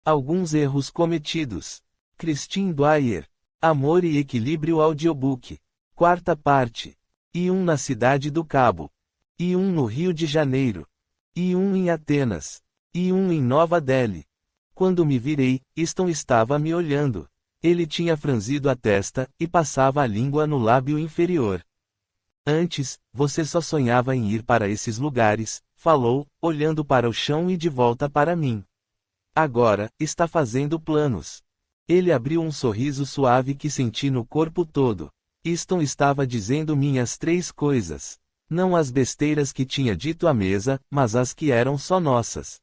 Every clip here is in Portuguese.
Alguns erros cometidos. Christine Dwyer. Amor e Equilíbrio Audiobook. Quarta parte. E um na Cidade do Cabo. E um no Rio de Janeiro. E um em Atenas. E um em Nova Delhi. Quando me virei, Easton estava me olhando. Ele tinha franzido a testa, e passava a língua no lábio inferior. Antes, você só sonhava em ir para esses lugares, falou, olhando para o chão e de volta para mim. Agora, está fazendo planos. Ele abriu um sorriso suave que senti no corpo todo. Easton estava dizendo minhas 3 coisas. Não as besteiras que tinha dito à mesa, mas as que eram só nossas.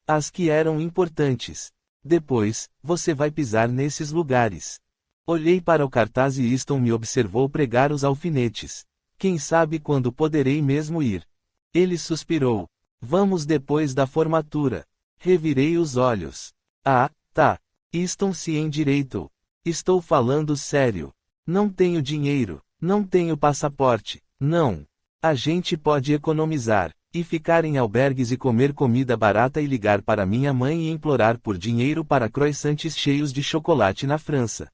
As que eram importantes. Depois, você vai pisar nesses lugares. Olhei para o cartaz e Easton me observou pregar os alfinetes. Quem sabe quando poderei mesmo ir? Ele suspirou. Vamos depois da formatura. Revirei os olhos. Ah, tá. Easton se endireitou. Estou falando sério. Não tenho dinheiro. Não tenho passaporte. Não. A gente pode economizar. E ficar em albergues e comer comida barata e ligar para minha mãe e implorar por dinheiro para croissants cheios de chocolate na França.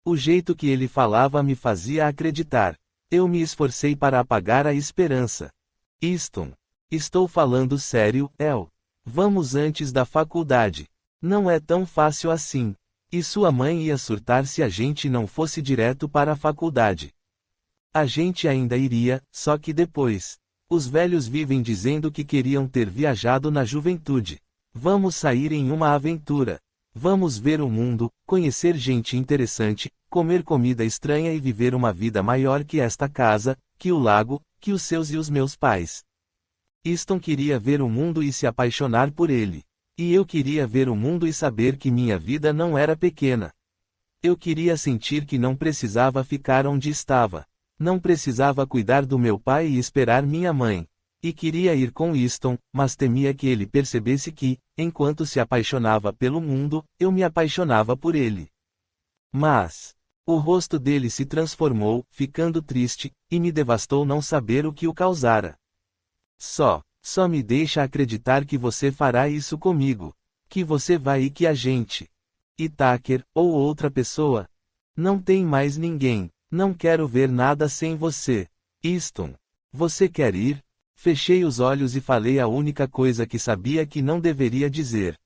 O jeito que ele falava me fazia acreditar. Eu me esforcei para apagar a esperança. Easton. Estou falando sério, El. Vamos antes da faculdade. Não é tão fácil assim. E sua mãe ia surtar se a gente não fosse direto para a faculdade. A gente ainda iria, só que depois. Os velhos vivem dizendo que queriam ter viajado na juventude. Vamos sair em uma aventura. Vamos ver o mundo, conhecer gente interessante, comer comida estranha e viver uma vida maior que esta casa, que o lago, que os seus e os meus pais. Easton queria ver o mundo e se apaixonar por ele. E eu queria ver o mundo e saber que minha vida não era pequena. Eu queria sentir que não precisava ficar onde estava. Não precisava cuidar do meu pai e esperar minha mãe. E queria ir com Easton, mas temia que ele percebesse que, enquanto se apaixonava pelo mundo, eu me apaixonava por ele. Mas, o rosto dele se transformou, ficando triste, e me devastou não saber o que o causara. Só me deixa acreditar que você fará isso comigo. Que você vai e que a gente. E Tucker, ou outra pessoa. Não tem mais ninguém. Não quero ver nada sem você. Easton. Você quer ir? Fechei os olhos e falei a única coisa que sabia que não deveria dizer.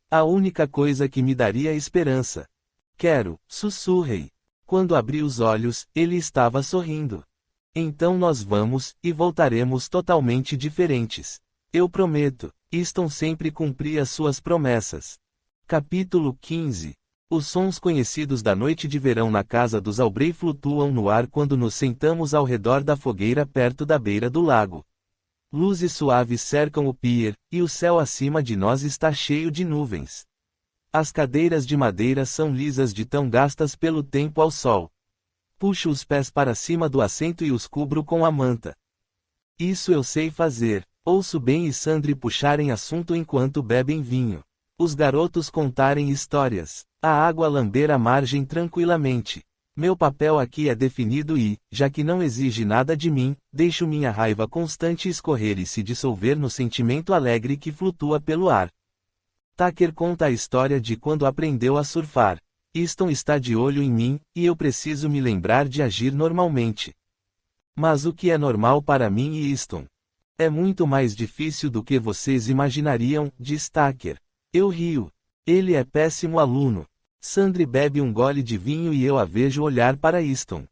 A única coisa que me daria esperança. Quero, sussurrei. Quando abri os olhos, ele estava sorrindo. Então nós vamos, e voltaremos totalmente diferentes. Eu prometo. Easton sempre cumpria suas promessas. Capítulo 15. Os sons conhecidos da noite de verão na casa dos Aubrey flutuam no ar quando nos sentamos ao redor da fogueira perto da beira do lago. Luzes suaves cercam o pier, e o céu acima de nós está cheio de nuvens. As cadeiras de madeira são lisas de tão gastas pelo tempo ao sol. Puxo os pés para cima do assento e os cubro com a manta. Isso eu sei fazer. Ouço Ben e Sandri puxarem assunto enquanto bebem vinho. Os garotos contarem histórias. A água lamber a margem tranquilamente. Meu papel aqui é definido e, já que não exige nada de mim, deixo minha raiva constante escorrer e se dissolver no sentimento alegre que flutua pelo ar. Tucker conta a história de quando aprendeu a surfar. Easton está de olho em mim, e eu preciso me lembrar de agir normalmente. Mas o que é normal para mim e Easton? É muito mais difícil do que vocês imaginariam, diz Tucker. Eu rio. Ele é péssimo aluno. Sandri bebe um gole de vinho e eu a vejo olhar para Easton.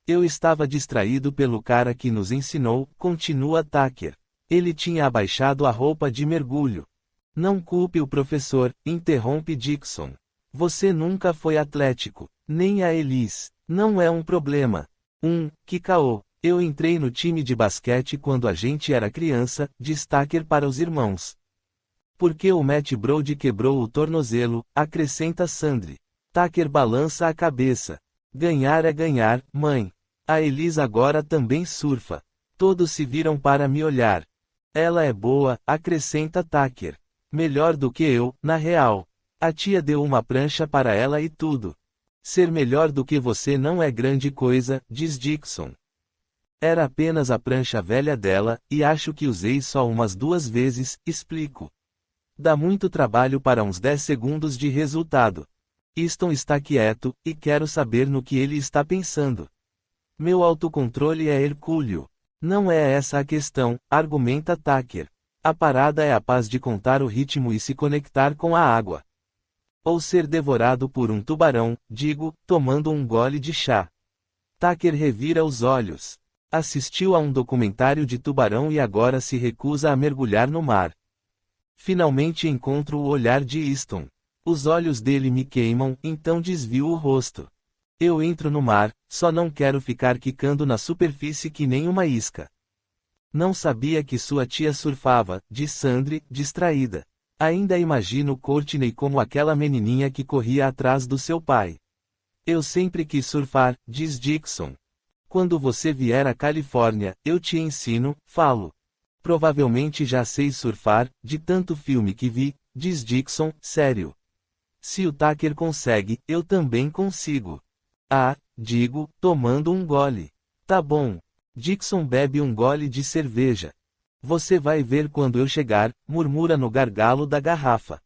Eu estava distraído pelo cara que nos ensinou, continua Tucker. Ele tinha abaixado a roupa de mergulho. Não culpe o professor, interrompe Dixon. Você nunca foi atlético. Nem a Elise. Não é um problema. Que caô. Eu entrei no time de basquete quando a gente era criança, diz Tucker para os irmãos. Porque o Matt Brody quebrou o tornozelo, acrescenta Sandri. Tucker balança a cabeça. Ganhar é ganhar, mãe. A Elise agora também surfa. Todos se viram para me olhar. Ela é boa, acrescenta Tucker. Melhor do que eu, na real. A tia deu uma prancha para ela e tudo. Ser melhor do que você não é grande coisa, diz Dixon. Era apenas a prancha velha dela, e acho que usei só umas 2 vezes, explico. Dá muito trabalho para uns 10 segundos de resultado. Easton está quieto, e quero saber no que ele está pensando. Meu autocontrole é hercúleo. Não é essa a questão, argumenta Tucker. A parada é a paz de contar o ritmo e se conectar com a água. Ou ser devorado por um tubarão, digo, tomando um gole de chá. Tucker revira os olhos. Assistiu a um documentário de tubarão e agora se recusa a mergulhar no mar. Finalmente encontro o olhar de Easton. Os olhos dele me queimam, então desvio o rosto. Eu entro no mar, só não quero ficar quicando na superfície que nem uma isca. Não sabia que sua tia surfava, diz Sandry, distraída. Ainda imagino Courtney como aquela menininha que corria atrás do seu pai. Eu sempre quis surfar, diz Dixon. Quando você vier à Califórnia, eu te ensino, falo. Provavelmente já sei surfar, de tanto filme que vi, diz Dixon, sério. Se o Tucker consegue, eu também consigo. Ah, digo, tomando um gole. Tá bom. Dixon bebe um gole de cerveja. Você vai ver quando eu chegar, murmura no gargalo da garrafa.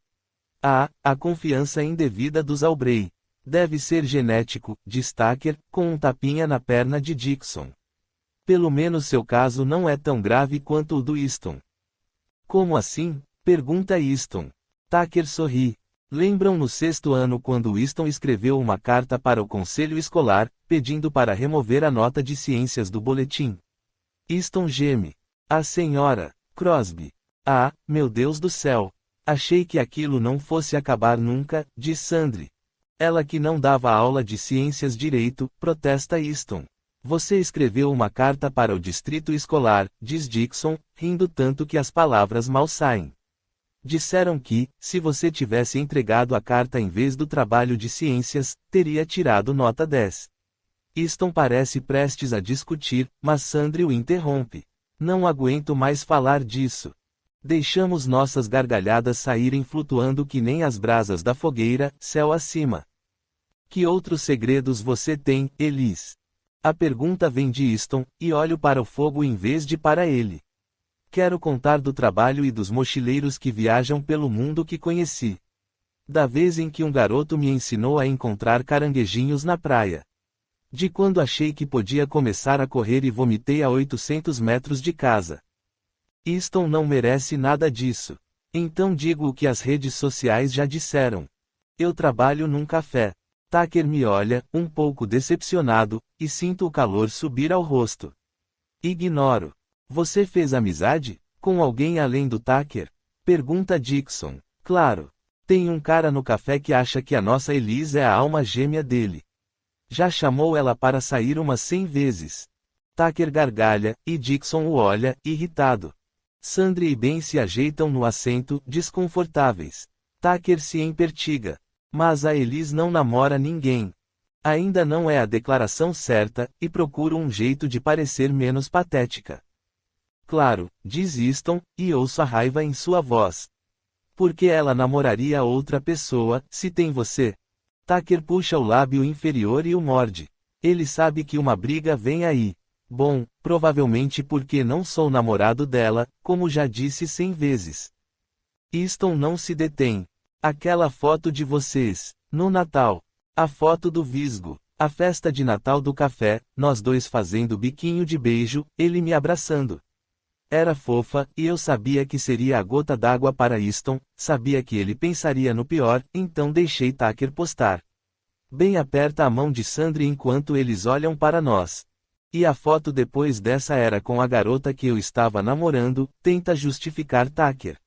Ah, a confiança indevida dos Aubrey. Deve ser genético, diz Tucker, com um tapinha na perna de Dixon. Pelo menos seu caso não é tão grave quanto o do Easton. Como assim? Pergunta Easton. Tucker sorri. Lembram no 6º ano quando Easton escreveu uma carta para o conselho escolar, pedindo para remover a nota de ciências do boletim? Easton geme. A senhora Crosby. Ah, meu Deus do céu. Achei que aquilo não fosse acabar nunca, diz Sandry. Ela que não dava aula de ciências direito, protesta Easton. Você escreveu uma carta para o distrito escolar, diz Dixon, rindo tanto que as palavras mal saem. Disseram que, se você tivesse entregado a carta em vez do trabalho de ciências, teria tirado nota 10. Easton parece prestes a discutir, mas Sandry o interrompe. Não aguento mais falar disso. Deixamos nossas gargalhadas saírem flutuando que nem as brasas da fogueira, céu acima. Que outros segredos você tem, Elise? A pergunta vem de Easton, e olho para o fogo em vez de para ele. Quero contar do trabalho e dos mochileiros que viajam pelo mundo que conheci. Da vez em que um garoto me ensinou a encontrar caranguejinhos na praia. De quando achei que podia começar a correr e vomitei a 800 metros de casa. Easton não merece nada disso. Então digo o que as redes sociais já disseram. Eu trabalho num café. Tucker me olha, um pouco decepcionado, e sinto o calor subir ao rosto. Ignoro. Você fez amizade? Com alguém além do Tucker? Pergunta Dixon. Claro. Tem um cara no café que acha que a nossa Elise é a alma gêmea dele. Já chamou ela para sair umas 100 vezes. Tucker gargalha, e Dixon o olha, irritado. Sandry e Ben se ajeitam no assento, desconfortáveis. Tucker se empertiga. Mas a Elise não namora ninguém. Ainda não é a declaração certa, e procuro um jeito de parecer menos patética. Claro, diz Easton, e ouço a raiva em sua voz. Por que ela namoraria outra pessoa, se tem você? Tucker puxa o lábio inferior e o morde. Ele sabe que uma briga vem aí. Bom, provavelmente porque não sou namorado dela, como já disse 100 vezes. Easton não se detém. Aquela foto de vocês, no Natal. A foto do Visgo. A festa de Natal do café, nós dois fazendo biquinho de beijo, ele me abraçando. Era fofa, e eu sabia que seria a gota d'água para Easton, sabia que ele pensaria no pior, então deixei Tucker postar. Ben aperta a mão de Sandry enquanto eles olham para nós. E a foto depois dessa era com a garota que eu estava namorando, tenta justificar Tucker.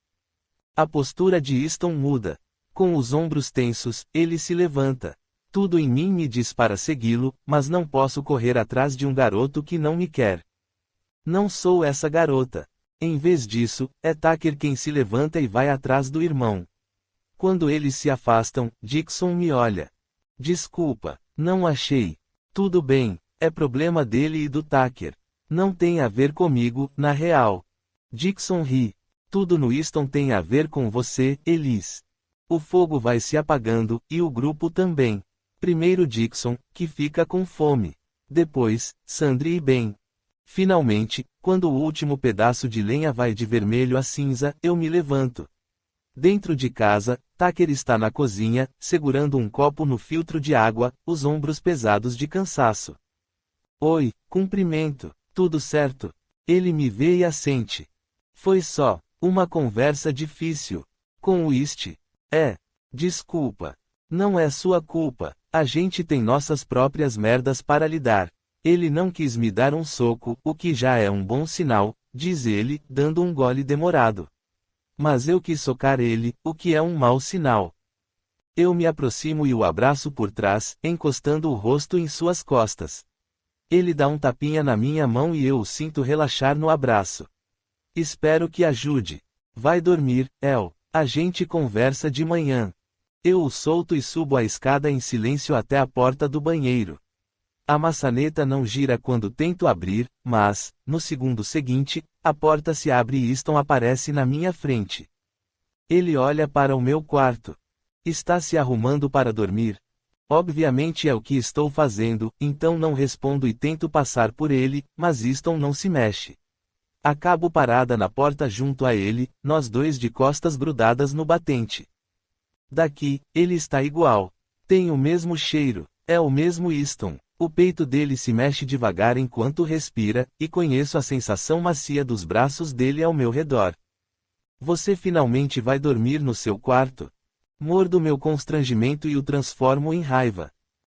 A postura de Easton muda. Com os ombros tensos, ele se levanta. Tudo em mim me diz para segui-lo, mas não posso correr atrás de um garoto que não me quer. Não sou essa garota. Em vez disso, é Tucker quem se levanta e vai atrás do irmão. Quando eles se afastam, Dixon me olha. Desculpa, não achei. Tudo bem, é problema dele e do Tucker. Não tem a ver comigo, na real. Dixon ri. Tudo no Easton tem a ver com você, Elise. O fogo vai se apagando, e o grupo também. Primeiro Dixon, que fica com fome. Depois, Sandry e Ben. Finalmente, quando o último pedaço de lenha vai de vermelho a cinza, eu me levanto. Dentro de casa, Tucker está na cozinha, segurando um copo no filtro de água, os ombros pesados de cansaço. Oi, cumprimento, tudo certo? Ele me vê e assente. Foi só uma conversa difícil. Com o East. Desculpa. Não é sua culpa, a gente tem nossas próprias merdas para lidar. Ele não quis me dar um soco, o que já é um bom sinal, diz ele, dando um gole demorado. Mas eu quis socar ele, o que é um mau sinal. Eu me aproximo e o abraço por trás, encostando o rosto em suas costas. Ele dá um tapinha na minha mão e eu o sinto relaxar no abraço. Espero que ajude. Vai dormir, El. A gente conversa de manhã. Eu o solto e subo a escada em silêncio até a porta do banheiro. A maçaneta não gira quando tento abrir, mas, no segundo seguinte, a porta se abre e Easton aparece na minha frente. Ele olha para o meu quarto. Está se arrumando para dormir? Obviamente é o que estou fazendo, então não respondo e tento passar por ele, mas Easton não se mexe. Acabo parada na porta junto a ele, nós dois de costas grudadas no batente. Daqui, ele está igual. Tem o mesmo cheiro, é o mesmo Easton. O peito dele se mexe devagar enquanto respira, e conheço a sensação macia dos braços dele ao meu redor. Você finalmente vai dormir no seu quarto? Mordo meu constrangimento e o transformo em raiva.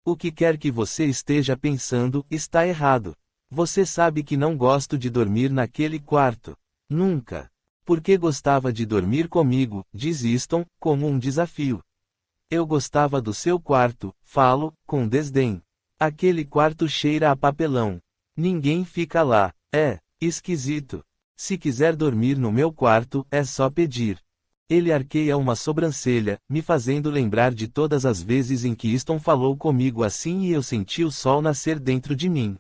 O que quer que você esteja pensando, está errado. Você sabe que não gosto de dormir naquele quarto. Nunca. Porque gostava de dormir comigo, diz Easton, como um desafio. Eu gostava do seu quarto, falo, com desdém. Aquele quarto cheira a papelão. Ninguém fica lá. É esquisito. Se quiser dormir no meu quarto, é só pedir. Ele arqueia uma sobrancelha, me fazendo lembrar de todas as vezes em que Easton falou comigo assim e eu senti o sol nascer dentro de mim.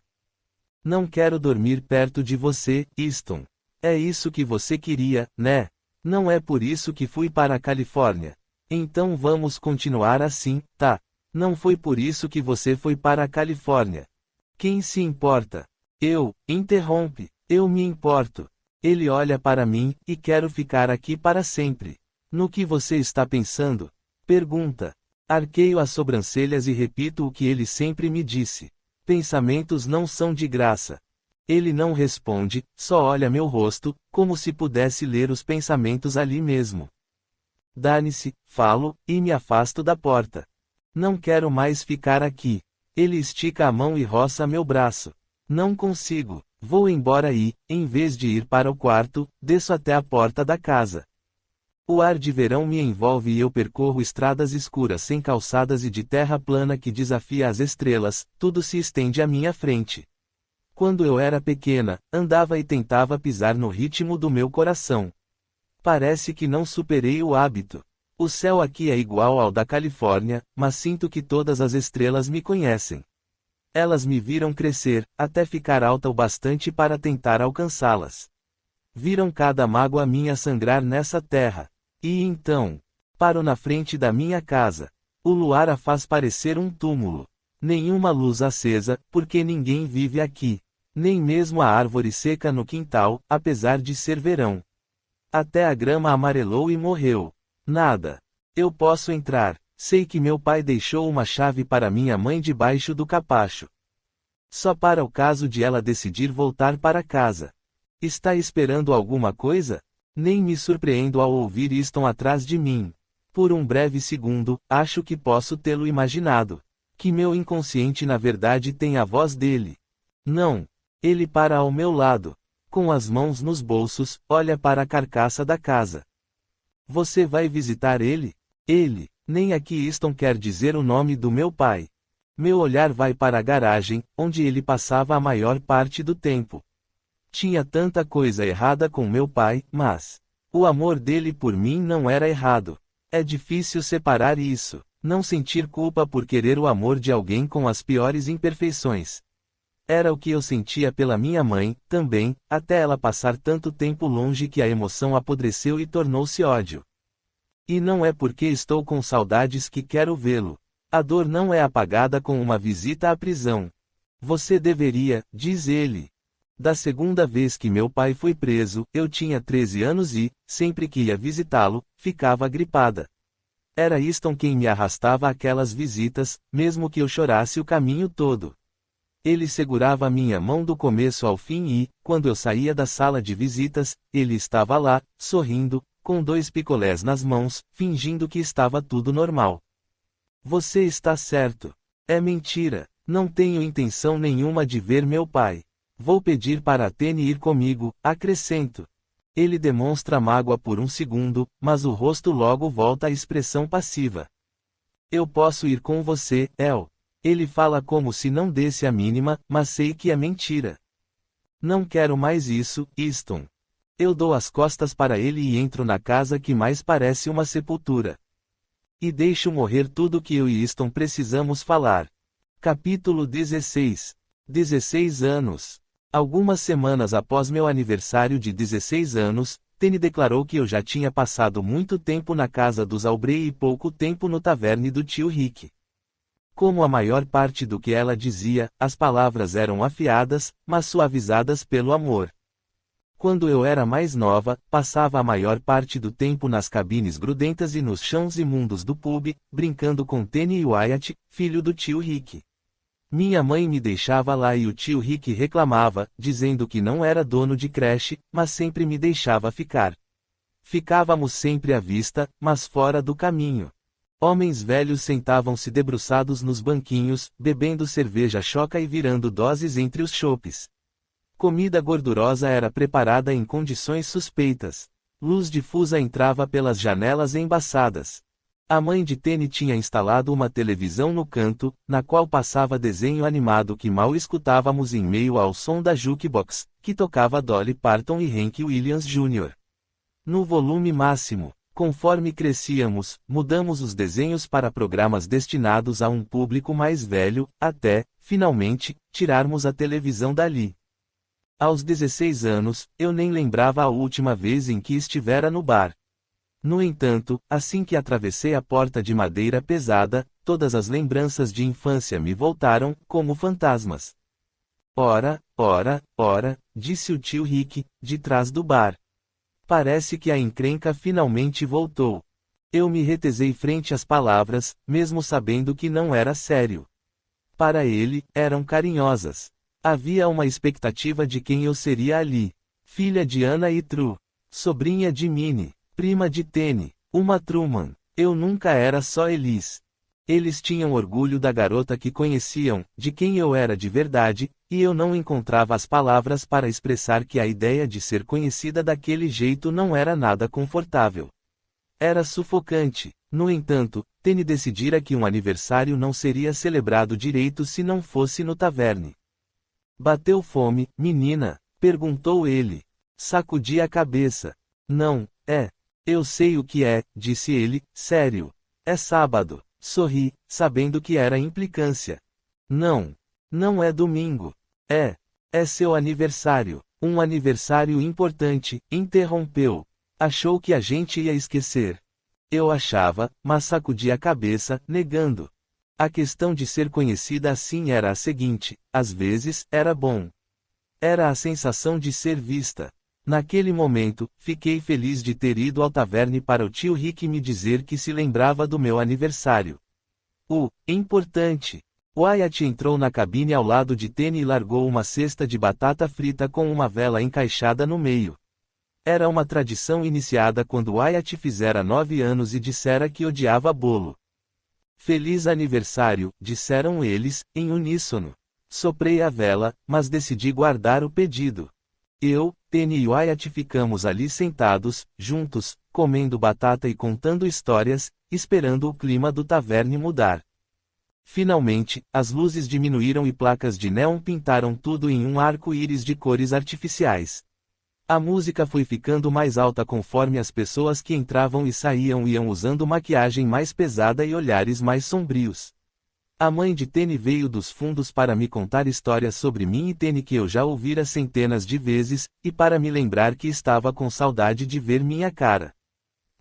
Não quero dormir perto de você, Easton. É isso que você queria, né? Não é por isso que fui para a Califórnia. Então vamos continuar assim, tá? Não foi por isso que você foi para a Califórnia. Quem se importa? Interrompe. Eu me importo. Ele olha para mim, e quero ficar aqui para sempre. No que você está pensando? Pergunta. Arqueio as sobrancelhas e repito o que ele sempre me disse. Pensamentos não são de graça. Ele não responde, só olha meu rosto, como se pudesse ler os pensamentos ali mesmo. Dane-se, falo, e me afasto da porta. Não quero mais ficar aqui. Ele estica a mão e roça meu braço. Não consigo. Vou embora e, em vez de ir para o quarto, desço até a porta da casa. O ar de verão me envolve e eu percorro estradas escuras sem calçadas e de terra plana que desafia as estrelas, tudo se estende à minha frente. Quando eu era pequena, andava e tentava pisar no ritmo do meu coração. Parece que não superei o hábito. O céu aqui é igual ao da Califórnia, mas sinto que todas as estrelas me conhecem. Elas me viram crescer, até ficar alta o bastante para tentar alcançá-las. Viram cada mágoa minha sangrar nessa terra. E então, paro na frente da minha casa. O luar a faz parecer um túmulo. Nenhuma luz acesa, porque ninguém vive aqui. Nem mesmo a árvore seca no quintal, apesar de ser verão. Até a grama amarelou e morreu. Nada. Eu posso entrar. Sei que meu pai deixou uma chave para minha mãe debaixo do capacho. Só para o caso de ela decidir voltar para casa. Está esperando alguma coisa? Nem me surpreendo ao ouvir Easton atrás de mim. Por um breve segundo, acho que posso tê-lo imaginado. Que meu inconsciente na verdade tem a voz dele. Não. Ele para ao meu lado. Com as mãos nos bolsos, olha para a carcaça da casa. Você vai visitar ele? Ele. Nem aqui Easton quer dizer o nome do meu pai. Meu olhar vai para a garagem, onde ele passava a maior parte do tempo. Tinha tanta coisa errada com meu pai, mas o amor dele por mim não era errado. É difícil separar isso. Não sentir culpa por querer o amor de alguém com as piores imperfeições. Era o que eu sentia pela minha mãe, também, até ela passar tanto tempo longe que a emoção apodreceu e tornou-se ódio. E não é porque estou com saudades que quero vê-lo. A dor não é apagada com uma visita à prisão. Você deveria, diz ele. Da segunda vez que meu pai foi preso, eu tinha 13 anos e, sempre que ia visitá-lo, ficava gripada. Era Easton quem me arrastava àquelas visitas, mesmo que eu chorasse o caminho todo. Ele segurava minha mão do começo ao fim e, quando eu saía da sala de visitas, ele estava lá, sorrindo, com 2 picolés nas mãos, fingindo que estava tudo normal. Você está certo. É mentira. Não tenho intenção nenhuma de ver meu pai. Vou pedir para a Tenny ir comigo, acrescento. Ele demonstra mágoa por um segundo, mas o rosto logo volta à expressão passiva. Eu posso ir com você, El. Ele fala como se não desse a mínima, mas sei que é mentira. Não quero mais isso, Easton. Eu dou as costas para ele e entro na casa que mais parece uma sepultura. E deixo morrer tudo que eu e Easton precisamos falar. Capítulo 16. 16 anos. Algumas semanas após meu aniversário de 16 anos, Tenny declarou que eu já tinha passado muito tempo na casa dos Aubrey e pouco tempo no taverne do tio Rick. Como a maior parte do que ela dizia, as palavras eram afiadas, mas suavizadas pelo amor. Quando eu era mais nova, passava a maior parte do tempo nas cabines grudentas e nos chãos imundos do pub, brincando com Tenny e Wyatt, filho do tio Rick. Minha mãe me deixava lá e o tio Rick reclamava, dizendo que não era dono de creche, mas sempre me deixava ficar. Ficávamos sempre à vista, mas fora do caminho. Homens velhos sentavam-se debruçados nos banquinhos, bebendo cerveja choca e virando doses entre os chopes. Comida gordurosa era preparada em condições suspeitas. Luz difusa entrava pelas janelas embaçadas. A mãe de Tenny tinha instalado uma televisão no canto, na qual passava desenho animado que mal escutávamos em meio ao som da jukebox, que tocava Dolly Parton e Hank Williams Jr. No volume máximo. Conforme crescíamos, mudamos os desenhos para programas destinados a um público mais velho, até, finalmente, tirarmos a televisão dali. Aos 16 anos, eu nem lembrava a última vez em que estivera no bar. No entanto, assim que atravessei a porta de madeira pesada, todas as lembranças de infância me voltaram, como fantasmas. Ora, disse o tio Rick, de trás do bar. Parece que a encrenca finalmente voltou. Eu me retesei frente às palavras, mesmo sabendo que não era sério. Para ele, eram carinhosas. Havia uma expectativa de quem eu seria ali. Filha de Anna e True. Sobrinha de Minnie. Prima de Tenny, uma Truman. Eu nunca era só Elise. Eles tinham orgulho da garota que conheciam, de quem eu era de verdade, e eu não encontrava as palavras para expressar que a ideia de ser conhecida daquele jeito não era nada confortável. Era sufocante. No entanto, Tenny decidira que um aniversário não seria celebrado direito se não fosse no taverne. Bateu fome, menina? Perguntou ele. Sacudi a cabeça. Não, é. Eu sei o que é, disse ele, sério. É sábado. Sorri, sabendo que era implicância. Não. Não é domingo. É. É seu aniversário. Um aniversário importante, interrompeu. Achou que a gente ia esquecer. Eu achava, mas sacudi a cabeça, negando. A questão de ser conhecida assim era a seguinte: às vezes, era bom. Era a sensação de ser vista. Naquele momento, fiquei feliz de ter ido ao taverne para o tio Rick me dizer que se lembrava do meu aniversário. Importante. Wyatt entrou na cabine ao lado de Tenny e largou uma cesta de batata frita com uma vela encaixada no meio. Era uma tradição iniciada quando Wyatt fizera 9 anos e dissera que odiava bolo. Feliz aniversário, disseram eles, em uníssono. Soprei a vela, mas decidi guardar o pedido. Eu, Tenny e Wyatt ficamos ali sentados, juntos, comendo batata e contando histórias, esperando o clima do taverne mudar. Finalmente, as luzes diminuíram e placas de neon pintaram tudo em um arco-íris de cores artificiais. A música foi ficando mais alta conforme as pessoas que entravam e saíam iam usando maquiagem mais pesada e olhares mais sombrios. A mãe de Tenny veio dos fundos para me contar histórias sobre mim e Tenny que eu já ouvira centenas de vezes, e para me lembrar que estava com saudade de ver minha cara.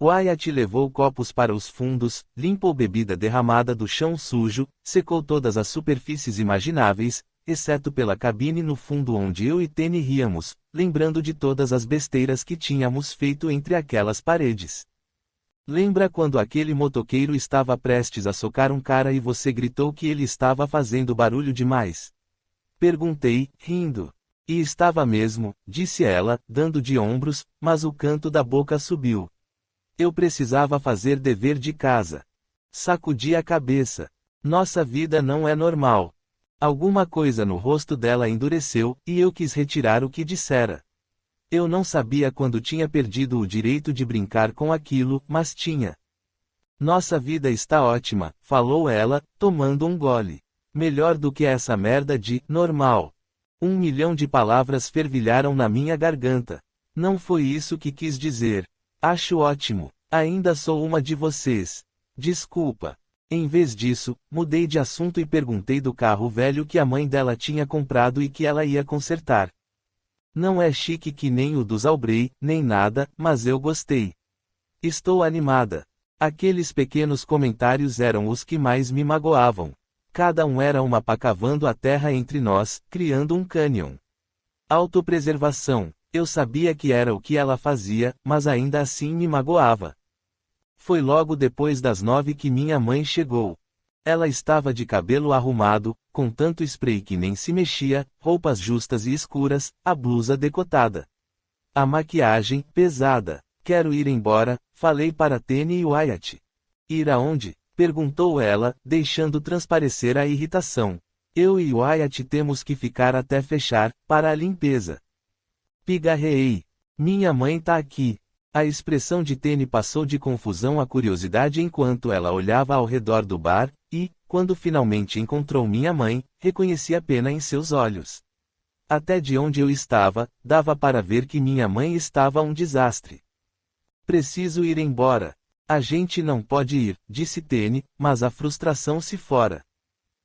Wyatt levou copos para os fundos, limpou bebida derramada do chão sujo, secou todas as superfícies imagináveis, exceto pela cabine no fundo onde eu e Tenny ríamos, lembrando de todas as besteiras que tínhamos feito entre aquelas paredes. Lembra quando aquele motoqueiro estava prestes a socar um cara e você gritou que ele estava fazendo barulho demais? Perguntei, rindo. E estava mesmo, disse ela, dando de ombros, mas o canto da boca subiu. Eu precisava fazer dever de casa. Sacudi a cabeça. Nossa vida não é normal. Alguma coisa no rosto dela endureceu, e eu quis retirar o que dissera. Eu não sabia quando tinha perdido o direito de brincar com aquilo, mas tinha. Nossa vida está ótima, falou ela, tomando um gole. Melhor do que essa merda de normal. 1 milhão de palavras fervilharam na minha garganta. Não foi isso que quis dizer. Acho ótimo. Ainda sou uma de vocês. Desculpa. Em vez disso, mudei de assunto e perguntei do carro velho que a mãe dela tinha comprado e que ela ia consertar. Não é chique que nem o dos Aubrey, nem nada, mas eu gostei. Estou animada. Aqueles pequenos comentários eram os que mais me magoavam. Cada um era uma pá cavando a terra entre nós, criando um cânion. Autopreservação. Eu sabia que era o que ela fazia, mas ainda assim me magoava. Foi logo depois das 9 que minha mãe chegou. Ela estava de cabelo arrumado, com tanto spray que nem se mexia, roupas justas e escuras, a blusa decotada. A maquiagem, pesada. Quero ir embora, falei para Tenny e Wyatt. Ir aonde? Perguntou ela, deixando transparecer a irritação. Eu e Wyatt temos que ficar até fechar, para a limpeza. Pigarreei. Minha mãe tá aqui. A expressão de Tenny passou de confusão a curiosidade enquanto ela olhava ao redor do bar, e, quando finalmente encontrou minha mãe, reconheci a pena em seus olhos. Até de onde eu estava, dava para ver que minha mãe estava um desastre. Preciso ir embora. A gente não pode ir, disse Tenny, mas a frustração se fora.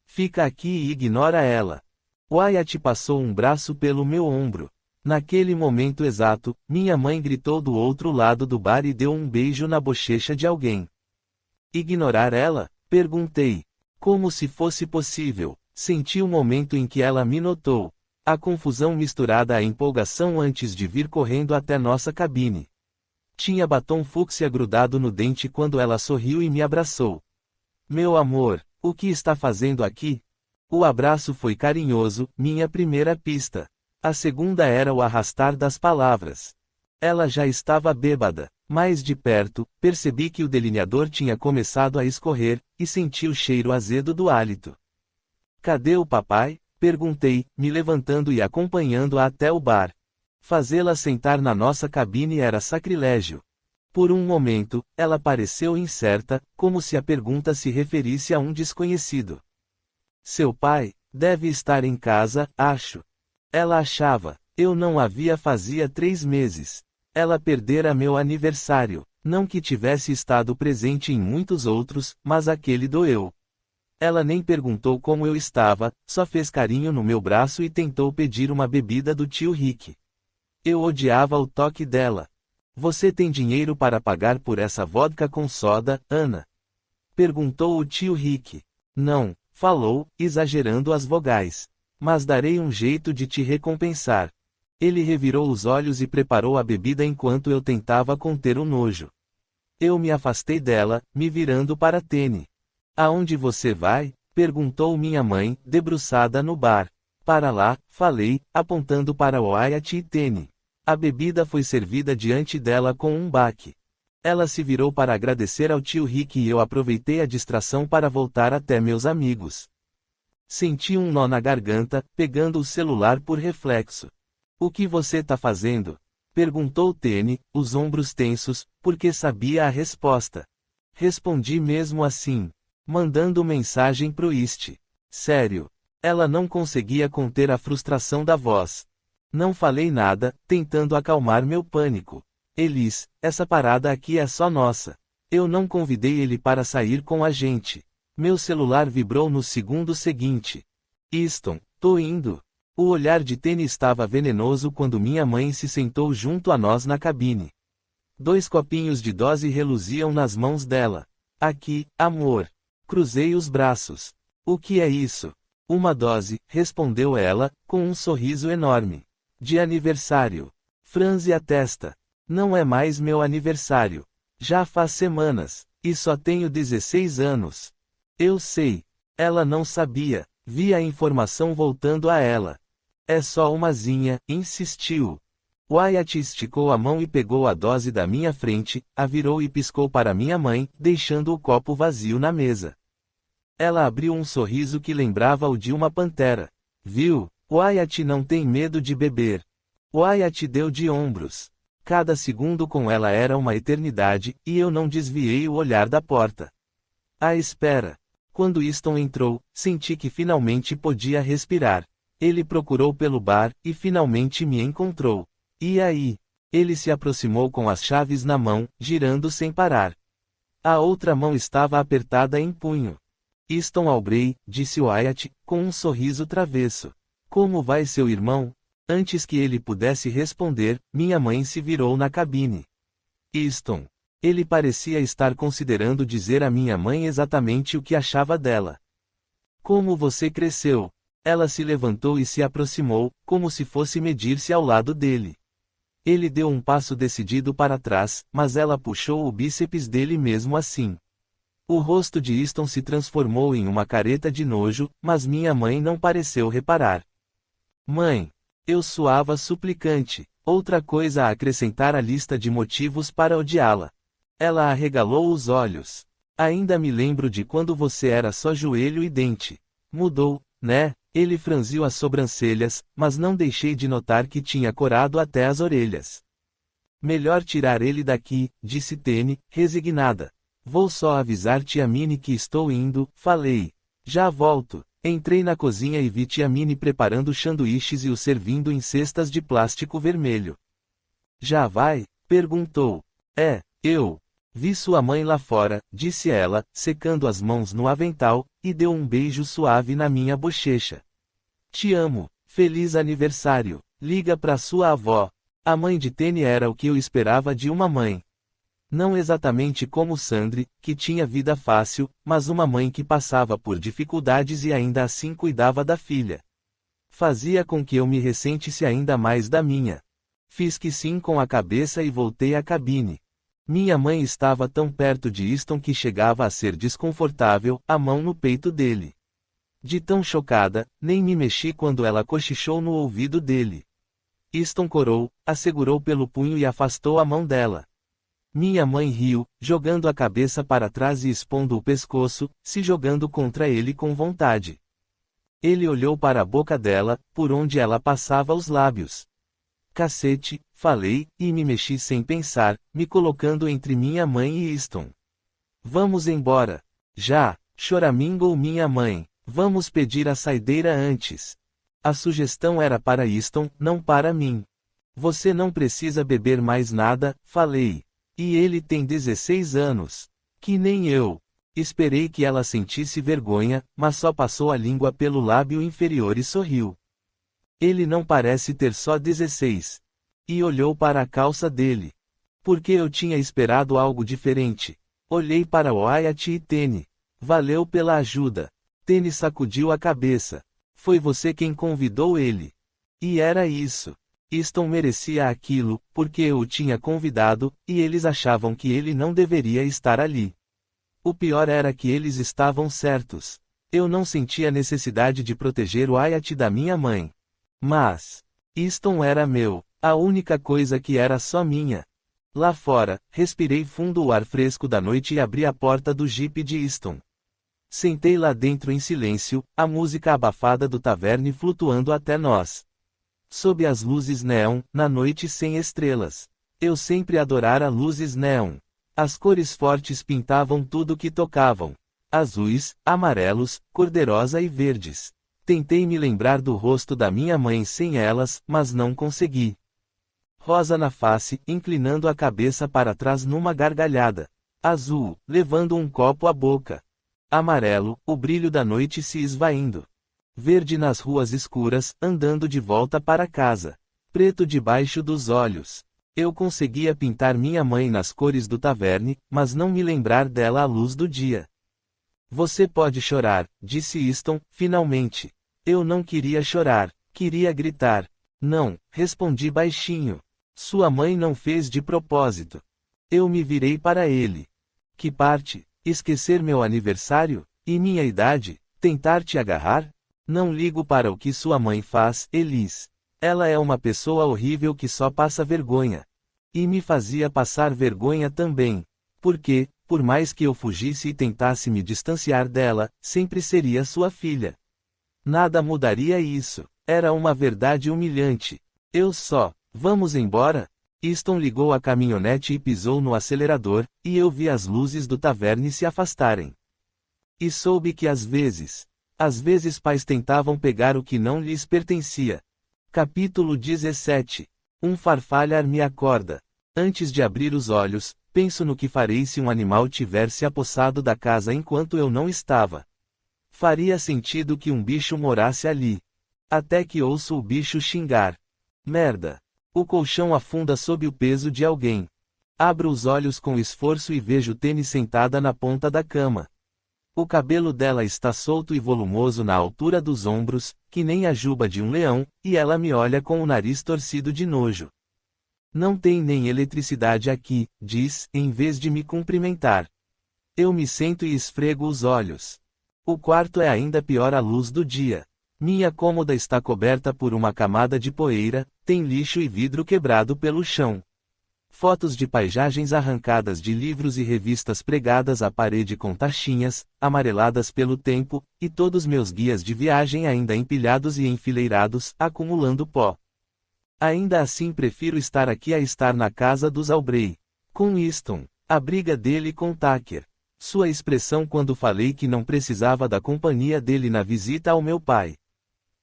Fica aqui e ignora ela. Wyatt passou um braço pelo meu ombro. Naquele momento exato, minha mãe gritou do outro lado do bar e deu um beijo na bochecha de alguém. Ignorar ela? Perguntei. Como se fosse possível. Senti o momento em que ela me notou. A confusão misturada à empolgação antes de vir correndo até nossa cabine. Tinha batom fúcsia grudado no dente quando ela sorriu e me abraçou. Meu amor, o que está fazendo aqui? O abraço foi carinhoso, minha primeira pista. A segunda era o arrastar das palavras. Ela já estava bêbada. Mais de perto, percebi que o delineador tinha começado a escorrer, e senti o cheiro azedo do hálito. Cadê o papai? Perguntei, me levantando e acompanhando-a até o bar. Fazê-la sentar na nossa cabine era sacrilégio. Por um momento, ela pareceu incerta, como se a pergunta se referisse a um desconhecido. Seu pai, deve estar em casa, acho. Ela achava. Eu não a via fazia 3 meses. Ela perdera meu aniversário. Não que tivesse estado presente em muitos outros, mas aquele doeu. Ela nem perguntou como eu estava, só fez carinho no meu braço e tentou pedir uma bebida do tio Rick. Eu odiava o toque dela. Você tem dinheiro para pagar por essa vodka com soda, Ana? Perguntou o tio Rick. Não, falou, exagerando as vogais. Mas darei um jeito de te recompensar. Ele revirou os olhos e preparou a bebida enquanto eu tentava conter o nojo. Eu me afastei dela, me virando para Tenny. Aonde você vai? Perguntou minha mãe, debruçada no bar. Para lá, falei, apontando para Wyatt e Tenny. A bebida foi servida diante dela com um baque. Ela se virou para agradecer ao tio Rick e eu aproveitei a distração para voltar até meus amigos. Senti um nó na garganta, pegando o celular por reflexo. O que você tá fazendo? Perguntou Tenny, os ombros tensos, porque sabia a resposta. Respondi mesmo assim. Mandando mensagem pro East. Sério. Ela não conseguia conter a frustração da voz. Não falei nada, tentando acalmar meu pânico. Elis, essa parada aqui é só nossa. Eu não convidei ele para sair com a gente. Meu celular vibrou no segundo seguinte. Easton, tô indo. O olhar de Tenny estava venenoso quando minha mãe se sentou junto a nós na cabine. 2 copinhos de dose reluziam nas mãos dela. Aqui, amor. Cruzei os braços. O que é isso? Uma dose, respondeu ela, com um sorriso enorme. De aniversário. Franze a testa. Não é mais meu aniversário. Já faz semanas, e só tenho 16 anos. Eu sei. Ela não sabia. Vi a informação voltando a ela. É só umazinha, insistiu. Wyatt esticou a mão e pegou a dose da minha frente, a virou e piscou para minha mãe, deixando o copo vazio na mesa. Ela abriu um sorriso que lembrava o de uma pantera. Viu? Wyatt não tem medo de beber. Wyatt deu de ombros. Cada segundo com ela era uma eternidade, e eu não desviei o olhar da porta. À espera. Quando Easton entrou, senti que finalmente podia respirar. Ele procurou pelo bar, e finalmente me encontrou. E aí? Ele se aproximou com as chaves na mão, girando sem parar. A outra mão estava apertada em punho. Easton Aubrey, disse Wyatt, com um sorriso travesso. Como vai seu irmão? Antes que ele pudesse responder, minha mãe se virou na cabine. Easton. Ele parecia estar considerando dizer à minha mãe exatamente o que achava dela. Como você cresceu? Ela se levantou e se aproximou, como se fosse medir-se ao lado dele. Ele deu um passo decidido para trás, mas ela puxou o bíceps dele mesmo assim. O rosto de Easton se transformou em uma careta de nojo, mas minha mãe não pareceu reparar. Mãe! Eu suava suplicante, outra coisa a acrescentar à lista de motivos para odiá-la. Ela arregalou os olhos. Ainda me lembro de quando você era só joelho e dente. Mudou, né? Ele franziu as sobrancelhas, mas não deixei de notar que tinha corado até as orelhas. Melhor tirar ele daqui, disse Tene, resignada. Vou só avisar tia Minnie que estou indo, falei. Já volto. Entrei na cozinha e vi tia Minnie preparando sanduíches e os servindo em cestas de plástico vermelho. Já vai? Perguntou. Eu. Vi sua mãe lá fora, disse ela, secando as mãos no avental, e deu um beijo suave na minha bochecha. Te amo. Feliz aniversário. Liga pra sua avó. A mãe de Tene era o que eu esperava de uma mãe. Não exatamente como Sandri, que tinha vida fácil, mas uma mãe que passava por dificuldades e ainda assim cuidava da filha. Fazia com que eu me ressentisse ainda mais da minha. Fiz que sim com a cabeça e voltei à cabine. Minha mãe estava tão perto de Easton que chegava a ser desconfortável, a mão no peito dele. De tão chocada, nem me mexi quando ela cochichou no ouvido dele. Easton corou, a segurou pelo punho e afastou a mão dela. Minha mãe riu, jogando a cabeça para trás e expondo o pescoço, se jogando contra ele com vontade. Ele olhou para a boca dela, por onde ela passava os lábios. Cacete, falei, e me mexi sem pensar, me colocando entre minha mãe e Easton. Vamos embora. Já, choramingou minha mãe. Vamos pedir a saideira antes. A sugestão era para Easton, não para mim. Você não precisa beber mais nada, falei. E ele tem 16 anos. Que nem eu. Esperei que ela sentisse vergonha, mas só passou a língua pelo lábio inferior e sorriu. Ele não parece ter só 16. E olhou para a calça dele. Porque eu tinha esperado algo diferente. Olhei para Wyatt e Tene. Valeu pela ajuda. Tene sacudiu a cabeça. Foi você quem convidou ele. E era isso. Easton merecia aquilo, porque eu o tinha convidado, e eles achavam que ele não deveria estar ali. O pior era que eles estavam certos. Eu não sentia necessidade de proteger Wyatt da minha mãe. Mas Easton era meu, a única coisa que era só minha. Lá fora, respirei fundo o ar fresco da noite e abri a porta do jipe de Easton. Sentei lá dentro em silêncio, a música abafada do taverne flutuando até nós. Sob as luzes neon, na noite sem estrelas. Eu sempre adorara luzes neon. As cores fortes pintavam tudo que tocavam. Azuis, amarelos, cor-de-rosa e verdes. Tentei me lembrar do rosto da minha mãe sem elas, mas não consegui. Rosa na face, inclinando a cabeça para trás numa gargalhada. Azul, levando um copo à boca. Amarelo, o brilho da noite se esvaindo. Verde nas ruas escuras, andando de volta para casa. Preto debaixo dos olhos. Eu conseguia pintar minha mãe nas cores do taverne, mas não me lembrar dela à luz do dia. Você pode chorar, disse Easton, finalmente. Eu não queria chorar, queria gritar. Não, respondi baixinho. Sua mãe não fez de propósito. Eu me virei para ele. Que parte? Esquecer meu aniversário? E minha idade? Tentar te agarrar? Não ligo para o que sua mãe faz, Elise. Ela é uma pessoa horrível que só passa vergonha. E me fazia passar vergonha também. Porque, por mais que eu fugisse e tentasse me distanciar dela, sempre seria sua filha. Nada mudaria isso. Era uma verdade humilhante. Vamos embora? Easton ligou a caminhonete e pisou no acelerador, e eu vi as luzes do taverne se afastarem. E soube que às vezes pais tentavam pegar o que não lhes pertencia. Capítulo 17. Um farfalhar me acorda. Antes de abrir os olhos, penso no que farei se um animal tiver se apossado da casa enquanto eu não estava. Faria sentido que um bicho morasse ali. Até que ouço o bicho xingar. Merda! O colchão afunda sob o peso de alguém. Abro os olhos com esforço e vejo Tenny sentada na ponta da cama. O cabelo dela está solto e volumoso na altura dos ombros, que nem a juba de um leão, e ela me olha com o nariz torcido de nojo. Não tem nem eletricidade aqui, diz, em vez de me cumprimentar. Eu me sento e esfrego os olhos. O quarto é ainda pior à luz do dia. Minha cômoda está coberta por uma camada de poeira, tem lixo e vidro quebrado pelo chão. Fotos de paisagens arrancadas de livros e revistas pregadas à parede com taxinhas, amareladas pelo tempo, e todos meus guias de viagem ainda empilhados e enfileirados, acumulando pó. Ainda assim prefiro estar aqui a estar na casa dos Aubrey. Com Easton. A briga dele com Tucker. Sua expressão quando falei que não precisava da companhia dele na visita ao meu pai.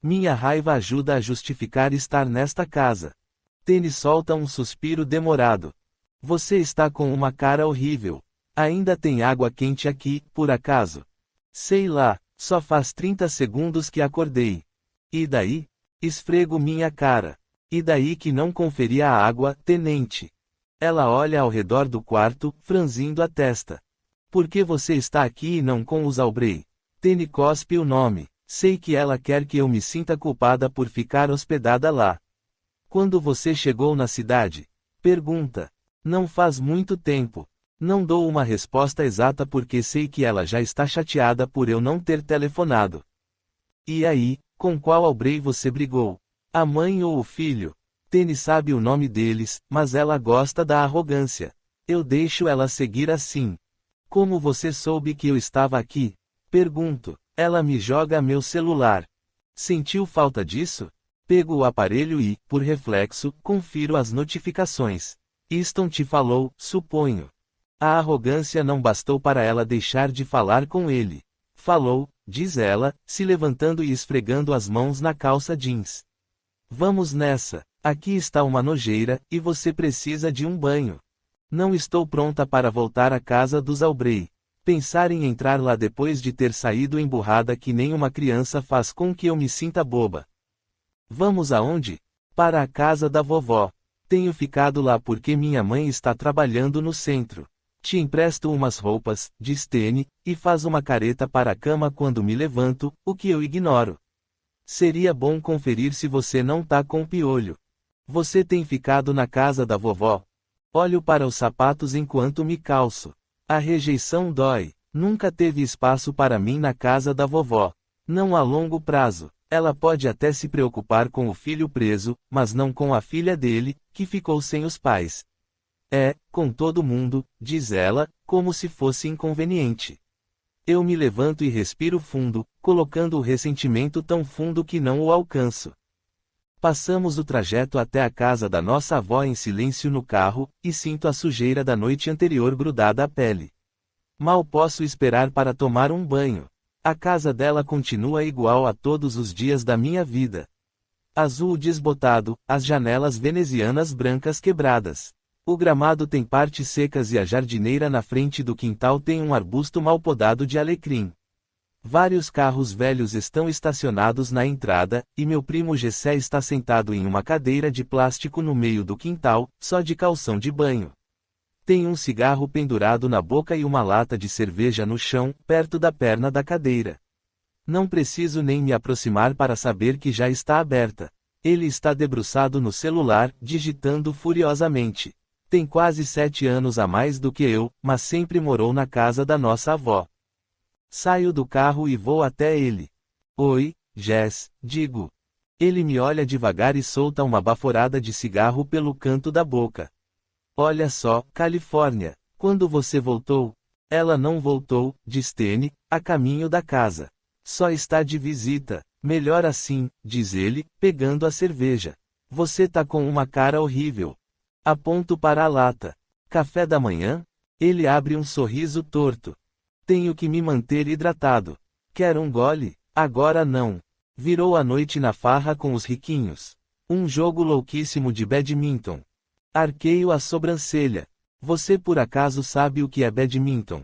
Minha raiva ajuda a justificar estar nesta casa. Tenny solta um suspiro demorado. Você está com uma cara horrível. Ainda tem água quente aqui, por acaso? Sei lá, só faz 30 segundos que acordei. E daí? Esfrego minha cara. E daí que não conferi a água, tenente? Ela olha ao redor do quarto, franzindo a testa. Por que você está aqui e não com os Aubrey? Tenny cospe o nome. Sei que ela quer que eu me sinta culpada por ficar hospedada lá. Quando você chegou na cidade? Pergunta. Não faz muito tempo. Não dou uma resposta exata porque sei que ela já está chateada por eu não ter telefonado. E aí, com qual Aubrey você brigou? A mãe ou o filho? Tenny sabe o nome deles, mas ela gosta da arrogância. Eu deixo ela seguir assim. Como você soube que eu estava aqui? Pergunto. Ela me joga meu celular. Sentiu falta disso? Pego o aparelho e, por reflexo, confiro as notificações. Easton te falou, suponho. A arrogância não bastou para ela deixar de falar com ele. Falou, diz ela, se levantando e esfregando as mãos na calça jeans. Vamos nessa. Aqui está uma nojeira, e você precisa de um banho. Não estou pronta para voltar à casa dos Aubrey. Pensar em entrar lá depois de ter saído emburrada que nem uma criança faz com que eu me sinta boba. Vamos aonde? Para a casa da vovó. Tenho ficado lá porque minha mãe está trabalhando no centro. Te empresto umas roupas, diz Tenny, e faz uma careta para a cama quando me levanto, o que eu ignoro. Seria bom conferir se você não tá com piolho. Você tem ficado na casa da vovó? Olho para os sapatos enquanto me calço. A rejeição dói. Nunca teve espaço para mim na casa da vovó. Não a longo prazo. Ela pode até se preocupar com o filho preso, mas não com a filha dele, que ficou sem os pais. É, com todo mundo, diz ela, como se fosse inconveniente. Eu me levanto e respiro fundo, colocando o ressentimento tão fundo que não o alcanço. Passamos o trajeto até a casa da nossa avó em silêncio no carro, e sinto a sujeira da noite anterior grudada à pele. Mal posso esperar para tomar um banho. A casa dela continua igual a todos os dias da minha vida. Azul desbotado, as janelas venezianas brancas quebradas. O gramado tem partes secas e a jardineira na frente do quintal tem um arbusto mal podado de alecrim. Vários carros velhos estão estacionados na entrada, e meu primo Gessé está sentado em uma cadeira de plástico no meio do quintal, só de calção de banho. Tem um cigarro pendurado na boca e uma lata de cerveja no chão, perto da perna da cadeira. Não preciso nem me aproximar para saber que já está aberta. Ele está debruçado no celular, digitando furiosamente. Tem quase 7 anos a mais do que eu, mas sempre morou na casa da nossa avó. Saio do carro e vou até ele. Oi, Jess, digo. Ele me olha devagar e solta uma baforada de cigarro pelo canto da boca. Olha só, Califórnia, quando você voltou? Ela não voltou, diz Tenny, a caminho da casa. Só está de visita. Melhor assim, diz ele, pegando a cerveja. Você tá com uma cara horrível. Aponto para a lata. Café da manhã? Ele abre um sorriso torto. Tenho que me manter hidratado. Quer um gole? Agora não. Virou a noite na farra com os riquinhos. Um jogo louquíssimo de badminton. Arqueio a sobrancelha. Você por acaso sabe o que é badminton?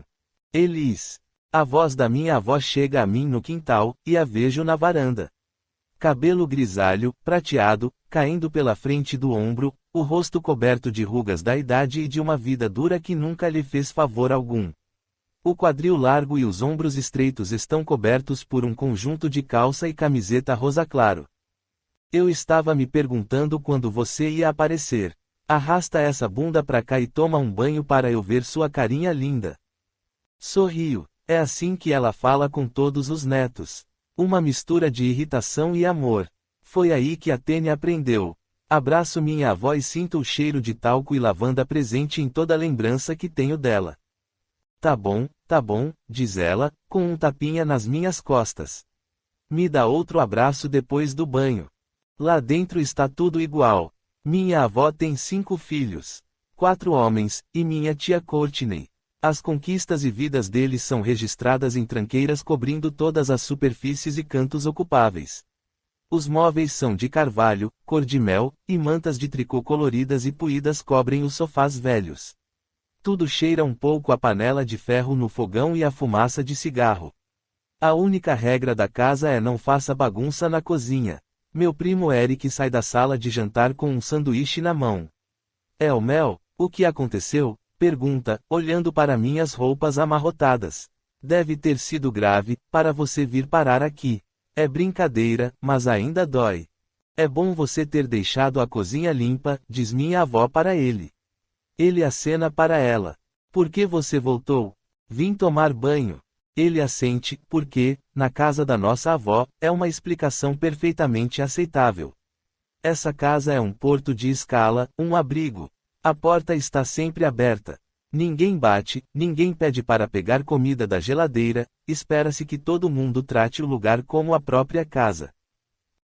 Elis. A voz da minha avó chega a mim no quintal, e a vejo na varanda. Cabelo grisalho, prateado, caindo pela frente do ombro, o rosto coberto de rugas da idade e de uma vida dura que nunca lhe fez favor algum. O quadril largo e os ombros estreitos estão cobertos por um conjunto de calça e camiseta rosa claro. Eu estava me perguntando quando você ia aparecer. Arrasta essa bunda pra cá e toma um banho para eu ver sua carinha linda. Sorrio. É assim que ela fala com todos os netos. Uma mistura de irritação e amor. Foi aí que a Tenny aprendeu. Abraço minha avó e sinto o cheiro de talco e lavanda presente em toda lembrança que tenho dela. Tá bom, diz ela, com um tapinha nas minhas costas. Me dá outro abraço depois do banho. Lá dentro está tudo igual. Minha avó tem 5 filhos. 4 homens, e minha tia Courtney. As conquistas e vidas deles são registradas em tranqueiras cobrindo todas as superfícies e cantos ocupáveis. Os móveis são de carvalho, cor de mel, e mantas de tricô coloridas e puídas cobrem os sofás velhos. Tudo cheira um pouco a panela de ferro no fogão e a fumaça de cigarro. A única regra da casa é não faça bagunça na cozinha. Meu primo Eric sai da sala de jantar com um sanduíche na mão. É o Mel, o que aconteceu? Pergunta, olhando para minhas roupas amarrotadas. Deve ter sido grave, para você vir parar aqui. É brincadeira, mas ainda dói. É bom você ter deixado a cozinha limpa, diz minha avó para ele. Ele acena para ela. Por que você voltou? Vim tomar banho. Ele assente, porque, na casa da nossa avó, é uma explicação perfeitamente aceitável. Essa casa é um porto de escala, um abrigo. A porta está sempre aberta. Ninguém bate, ninguém pede para pegar comida da geladeira, espera-se que todo mundo trate o lugar como a própria casa.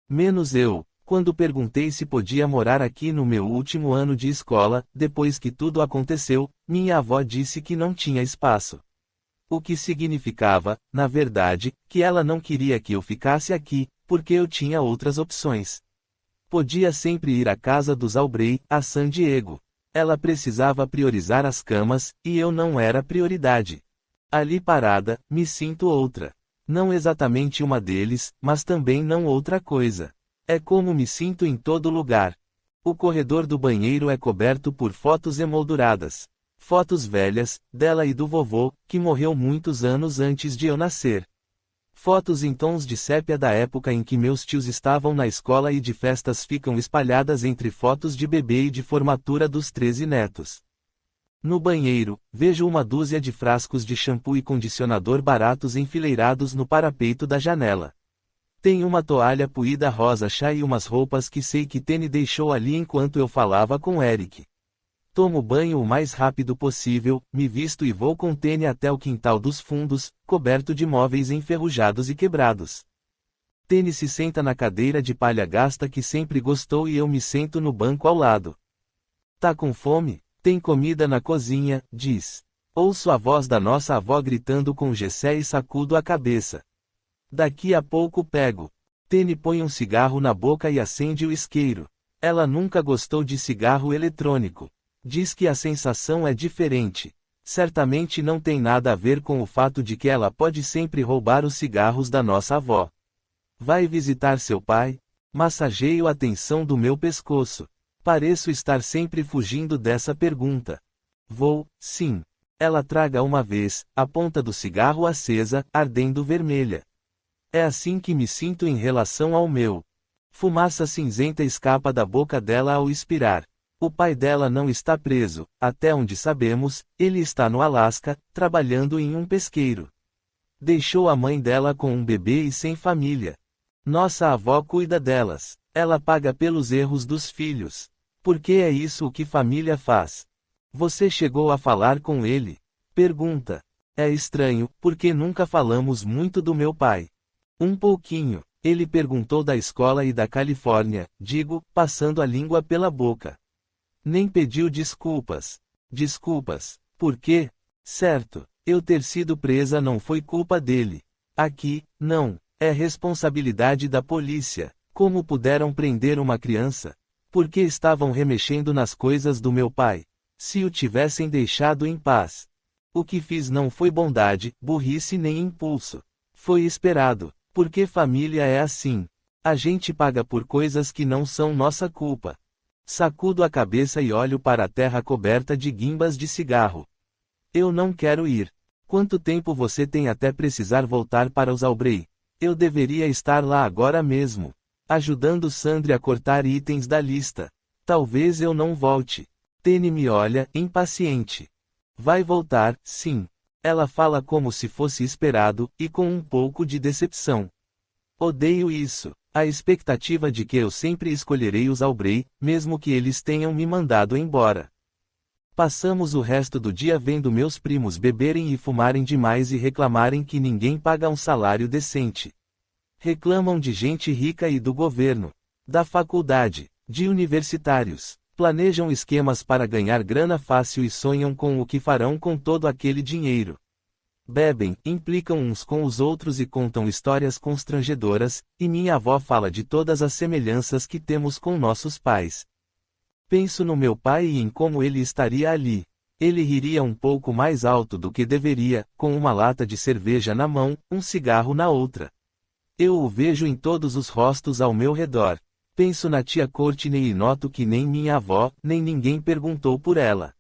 Menos eu, quando perguntei se podia morar aqui no meu último ano de escola, depois que tudo aconteceu, minha avó disse que não tinha espaço. O que significava, na verdade, que ela não queria que eu ficasse aqui, porque eu tinha outras opções. Podia sempre ir à casa dos Aubrey, a San Diego. Ela precisava priorizar as camas, e eu não era prioridade. Ali parada, me sinto outra. Não exatamente uma deles, mas também não outra coisa. É como me sinto em todo lugar. O corredor do banheiro é coberto por fotos emolduradas. Fotos velhas, dela e do vovô, que morreu muitos anos antes de eu nascer. Fotos em tons de sépia da época em que meus tios estavam na escola e de festas ficam espalhadas entre fotos de bebê e de formatura dos 13 netos. No banheiro, vejo uma dúzia de frascos de shampoo e condicionador baratos enfileirados no parapeito da janela. Tem uma toalha puída rosa chá e umas roupas que sei que Tenny deixou ali enquanto eu falava com Eric. Tomo banho o mais rápido possível, me visto e vou com Tenny até o quintal dos fundos, coberto de móveis enferrujados e quebrados. Tenny se senta na cadeira de palha gasta que sempre gostou e eu me sento no banco ao lado. Tá com fome? Tem comida na cozinha, diz. Ouço a voz da nossa avó gritando com Gessé e sacudo a cabeça. Daqui a pouco pego. Tenny põe um cigarro na boca e acende o isqueiro. Ela nunca gostou de cigarro eletrônico. Diz que a sensação é diferente. Certamente não tem nada a ver com o fato de que ela pode sempre roubar os cigarros da nossa avó. Vai visitar seu pai? Massageio a tensão do meu pescoço. Pareço estar sempre fugindo dessa pergunta. Vou, sim. Ela traga uma vez, a ponta do cigarro acesa, ardendo vermelha. É assim que me sinto em relação ao meu. Fumaça cinzenta escapa da boca dela ao expirar. O pai dela não está preso, até onde sabemos, ele está no Alasca, trabalhando em um pesqueiro. Deixou a mãe dela com um bebê e sem família. Nossa avó cuida delas. Ela paga pelos erros dos filhos. Porque é isso o que família faz. Você chegou a falar com ele? Pergunta. É estranho, porque nunca falamos muito do meu pai. Um pouquinho. Ele perguntou da escola e da Califórnia, digo, passando a língua pela boca. Nem pediu desculpas. Desculpas. Por quê? Certo. Eu ter sido presa não foi culpa dele. Aqui, não. É responsabilidade da polícia. Como puderam prender uma criança? Porque estavam remexendo nas coisas do meu pai. Se o tivessem deixado em paz. O que fiz não foi bondade, burrice nem impulso. Foi esperado. Porque família é assim. A gente paga por coisas que não são nossa culpa. Sacudo a cabeça e olho para a terra coberta de guimbas de cigarro. Eu não quero ir. Quanto tempo você tem até precisar voltar para os Albrey? Eu deveria estar lá agora mesmo. Ajudando Sandri a cortar itens da lista. Talvez eu não volte. Tene me olha, impaciente. Vai voltar, sim. Ela fala como se fosse esperado, e com um pouco de decepção. Odeio isso. A expectativa de que eu sempre escolherei os Albrey, mesmo que eles tenham me mandado embora. Passamos o resto do dia vendo meus primos beberem e fumarem demais e reclamarem que ninguém paga um salário decente. Reclamam de gente rica e do governo, da faculdade, de universitários. Planejam esquemas para ganhar grana fácil e sonham com o que farão com todo aquele dinheiro. Bebem, implicam uns com os outros e contam histórias constrangedoras, e minha avó fala de todas as semelhanças que temos com nossos pais. Penso no meu pai e em como ele estaria ali. Ele riria um pouco mais alto do que deveria, com uma lata de cerveja na mão, um cigarro na outra. Eu o vejo em todos os rostos ao meu redor. Penso na tia Courtney e noto que nem minha avó, nem ninguém perguntou por ela.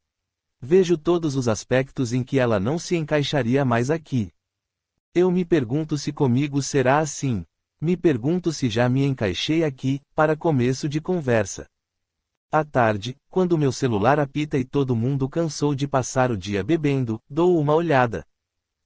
Vejo todos os aspectos em que ela não se encaixaria mais aqui. Eu me pergunto se comigo será assim. Me pergunto se já me encaixei aqui, para começo de conversa. À tarde, quando meu celular apita e todo mundo cansou de passar o dia bebendo, dou uma olhada.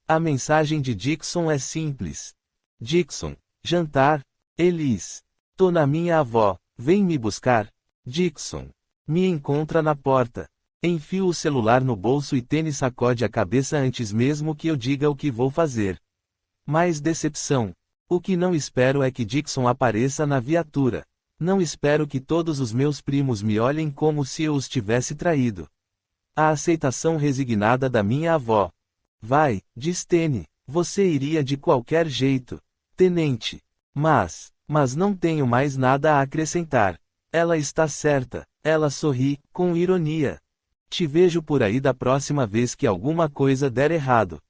A mensagem de Dixon é simples. Dixon. Jantar? Elis. Tô na minha avó. Vem me buscar. Dixon. Me encontra na porta. Enfio o celular no bolso e Tene sacode a cabeça antes mesmo que eu diga o que vou fazer. Mais decepção. O que não espero é que Dixon apareça na viatura. Não espero que todos os meus primos me olhem como se eu os tivesse traído. A aceitação resignada da minha avó. Vai, diz Tene. Você iria de qualquer jeito. Tenente. Mas não tenho mais nada a acrescentar. Ela está certa. Ela sorri, com ironia. Te vejo por aí da próxima vez que alguma coisa der errado.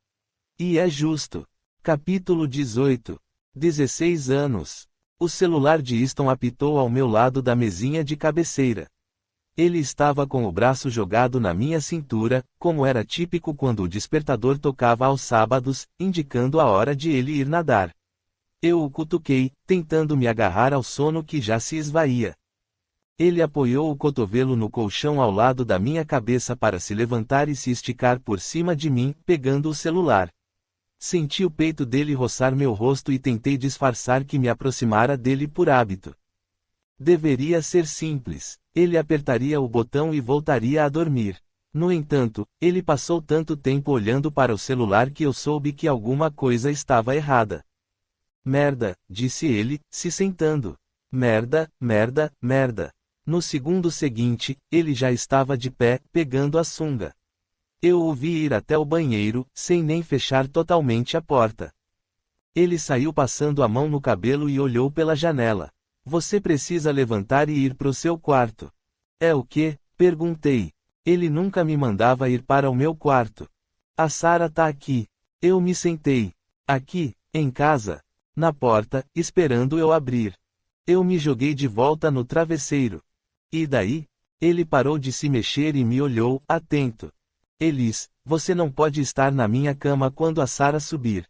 E é justo. Capítulo 18. 16 anos. O celular de Easton apitou ao meu lado da mesinha de cabeceira. Ele estava com o braço jogado na minha cintura, como era típico quando o despertador tocava aos sábados, indicando a hora de ele ir nadar. Eu o cutuquei, tentando me agarrar ao sono que já se esvaía. Ele apoiou o cotovelo no colchão ao lado da minha cabeça para se levantar e se esticar por cima de mim, pegando o celular. Senti o peito dele roçar meu rosto e tentei disfarçar que me aproximara dele por hábito. Deveria ser simples. Ele apertaria o botão e voltaria a dormir. No entanto, ele passou tanto tempo olhando para o celular que eu soube que alguma coisa estava errada. Merda, disse ele, se sentando. Merda, merda, merda. No segundo seguinte, ele já estava de pé, pegando a sunga. Eu o vi ir até o banheiro, sem nem fechar totalmente a porta. Ele saiu passando a mão no cabelo e olhou pela janela. Você precisa levantar e ir pro seu quarto. É o quê? Perguntei. Ele nunca me mandava ir para o meu quarto. A Sarah tá aqui. Eu me sentei. Aqui, em casa. Na porta, esperando eu abrir. Eu me joguei de volta no travesseiro. E daí? Ele parou de se mexer e me olhou, atento. Elis, você não pode estar na minha cama quando a Sarah subir.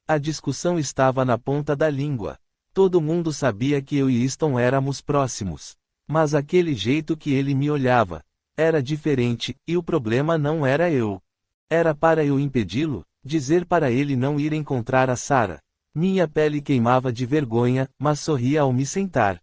A discussão estava na ponta da língua. Todo mundo sabia que eu e Easton éramos próximos. Mas aquele jeito que ele me olhava era diferente, e o problema não era eu. Era para eu impedi-lo, dizer para ele não ir encontrar a Sarah. Minha pele queimava de vergonha, mas sorria ao me sentar.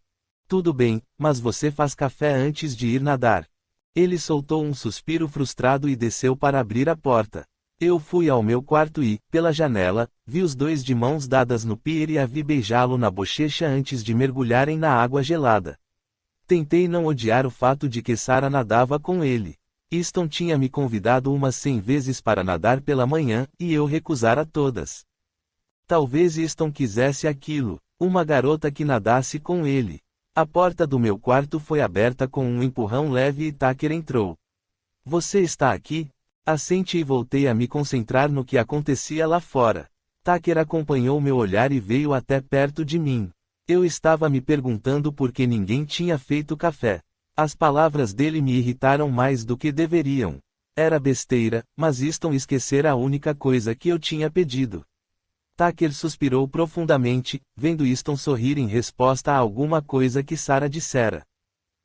Tudo bem, mas você faz café antes de ir nadar. Ele soltou um suspiro frustrado e desceu para abrir a porta. Eu fui ao meu quarto e, pela janela, vi os dois de mãos dadas no pier e a vi beijá-lo na bochecha antes de mergulharem na água gelada. Tentei não odiar o fato de que Sarah nadava com ele. Easton tinha me convidado umas 100 vezes para nadar pela manhã, e eu recusara todas. Talvez Easton quisesse aquilo, uma garota que nadasse com ele. A porta do meu quarto foi aberta com um empurrão leve e Tucker entrou. Você está aqui? Assenti e voltei a me concentrar no que acontecia lá fora. Tucker acompanhou meu olhar e veio até perto de mim. Eu estava me perguntando por que ninguém tinha feito café. As palavras dele me irritaram mais do que deveriam. Era besteira, mas Easton esquecera a única coisa que eu tinha pedido. Tucker suspirou profundamente, vendo Easton sorrir em resposta a alguma coisa que Sarah dissera.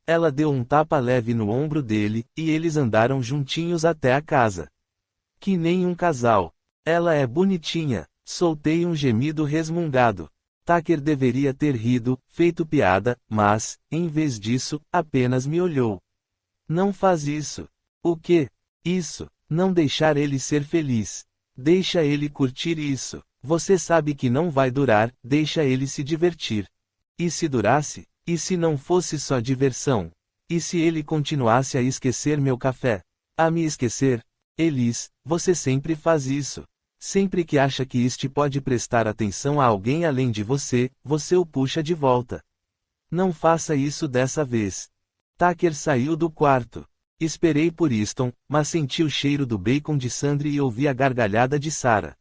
Ela deu um tapa leve no ombro dele, e eles andaram juntinhos até a casa. Que nem um casal. Ela é bonitinha. Soltei um gemido resmungado. Tucker deveria ter rido, feito piada, mas, em vez disso, apenas me olhou. Não faz isso. O quê? Isso. Não deixar ele ser feliz. Deixa ele curtir isso. Você sabe que não vai durar, deixa ele se divertir. E se durasse? E se não fosse só diversão? E se ele continuasse a esquecer meu café? A me esquecer? Elis, você sempre faz isso. Sempre que acha que este pode prestar atenção a alguém além de você, você o puxa de volta. Não faça isso dessa vez. Tucker saiu do quarto. Esperei por Easton, mas senti o cheiro do bacon de Sandry e ouvi a gargalhada de Sarah.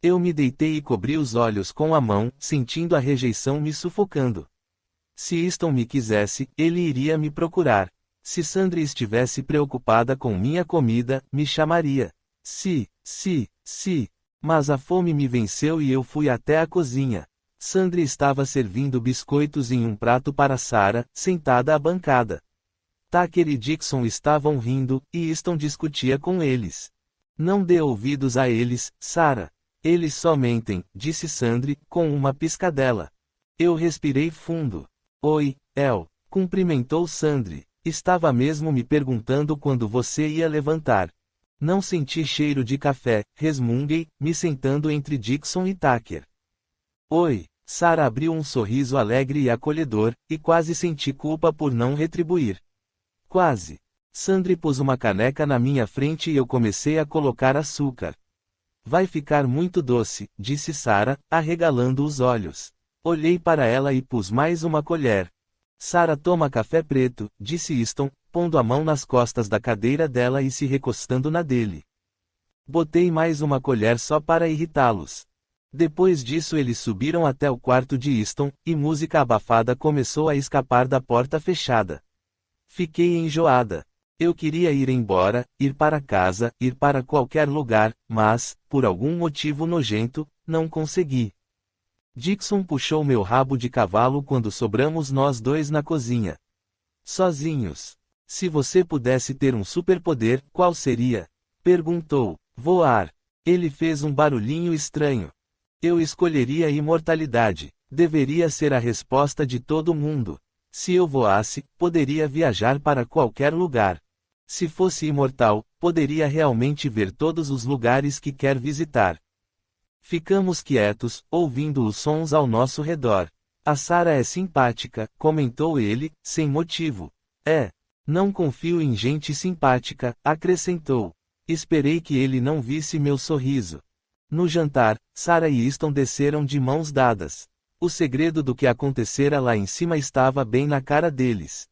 Eu me deitei e cobri os olhos com a mão, sentindo a rejeição me sufocando. Se Easton me quisesse, ele iria me procurar. Se Sandry estivesse preocupada com minha comida, me chamaria. Se. Mas a fome me venceu e eu fui até a cozinha. Sandry estava servindo biscoitos em um prato para Sarah, sentada à bancada. Tucker e Dixon estavam rindo, e Easton discutia com eles. Não dê ouvidos a eles, Sarah. Eles só mentem, disse Sandry, com uma piscadela. Eu respirei fundo. Oi, El, cumprimentou Sandry. Estava mesmo me perguntando quando você ia levantar. Não senti cheiro de café, resmunguei, me sentando entre Dixon e Tucker. Oi, Sarah abriu um sorriso alegre e acolhedor, e quase senti culpa por não retribuir. Quase. Sandry pôs uma caneca na minha frente e eu comecei a colocar açúcar. Vai ficar muito doce, disse Sarah, arregalando os olhos. Olhei para ela e pus mais uma colher. Sarah toma café preto, disse Easton, pondo a mão nas costas da cadeira dela e se recostando na dele. Botei mais uma colher só para irritá-los. Depois disso eles subiram até o quarto de Easton, e música abafada começou a escapar da porta fechada. Fiquei enjoada. Eu queria ir embora, ir para casa, ir para qualquer lugar, mas, por algum motivo nojento, não consegui. Dixon puxou meu rabo de cavalo quando sobramos nós dois na cozinha. Sozinhos. Se você pudesse ter um superpoder, qual seria? Perguntou. Voar. Ele fez um barulhinho estranho. Eu escolheria a imortalidade. Deveria ser a resposta de todo mundo. Se eu voasse, poderia viajar para qualquer lugar. Se fosse imortal, poderia realmente ver todos os lugares que quer visitar. Ficamos quietos, ouvindo os sons ao nosso redor. A Sarah é simpática, comentou ele, sem motivo. É. Não confio em gente simpática, acrescentou. Esperei que ele não visse meu sorriso. No jantar, Sarah e Easton desceram de mãos dadas. O segredo do que acontecera lá em cima estava bem na cara deles.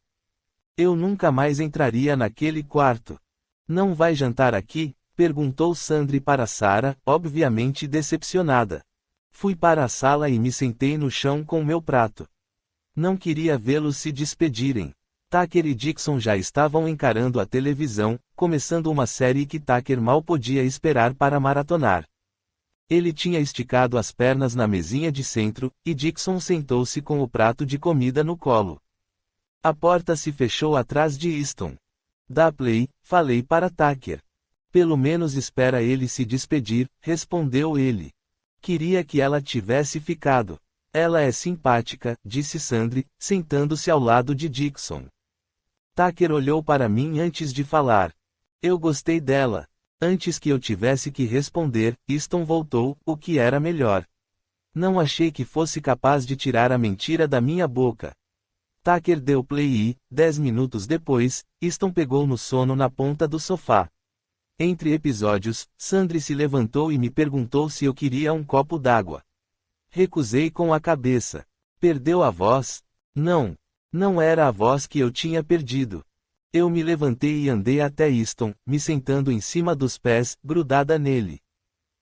Eu nunca mais entraria naquele quarto. Não vai jantar aqui? Perguntou Sandry para Sarah, obviamente decepcionada. Fui para a sala e me sentei no chão com meu prato. Não queria vê-los se despedirem. Tucker e Dixon já estavam encarando a televisão, começando uma série que Tucker mal podia esperar para maratonar. Ele tinha esticado as pernas na mesinha de centro, e Dixon sentou-se com o prato de comida no colo. A porta se fechou atrás de Easton. Dá play, falei para Tucker. Pelo menos espera ele se despedir, respondeu ele. Queria que ela tivesse ficado. Ela é simpática, disse Sandry, sentando-se ao lado de Dixon. Tucker olhou para mim antes de falar. Eu gostei dela. Antes que eu tivesse que responder, Easton voltou, o que era melhor. Não achei que fosse capaz de tirar a mentira da minha boca. Tucker deu play e, 10 minutos depois, Easton pegou no sono na ponta do sofá. Entre episódios, Sandry se levantou e me perguntou se eu queria um copo d'água. Recusei com a cabeça. Perdeu a voz? Não. Não era a voz que eu tinha perdido. Eu me levantei e andei até Easton, me sentando em cima dos pés, grudada nele.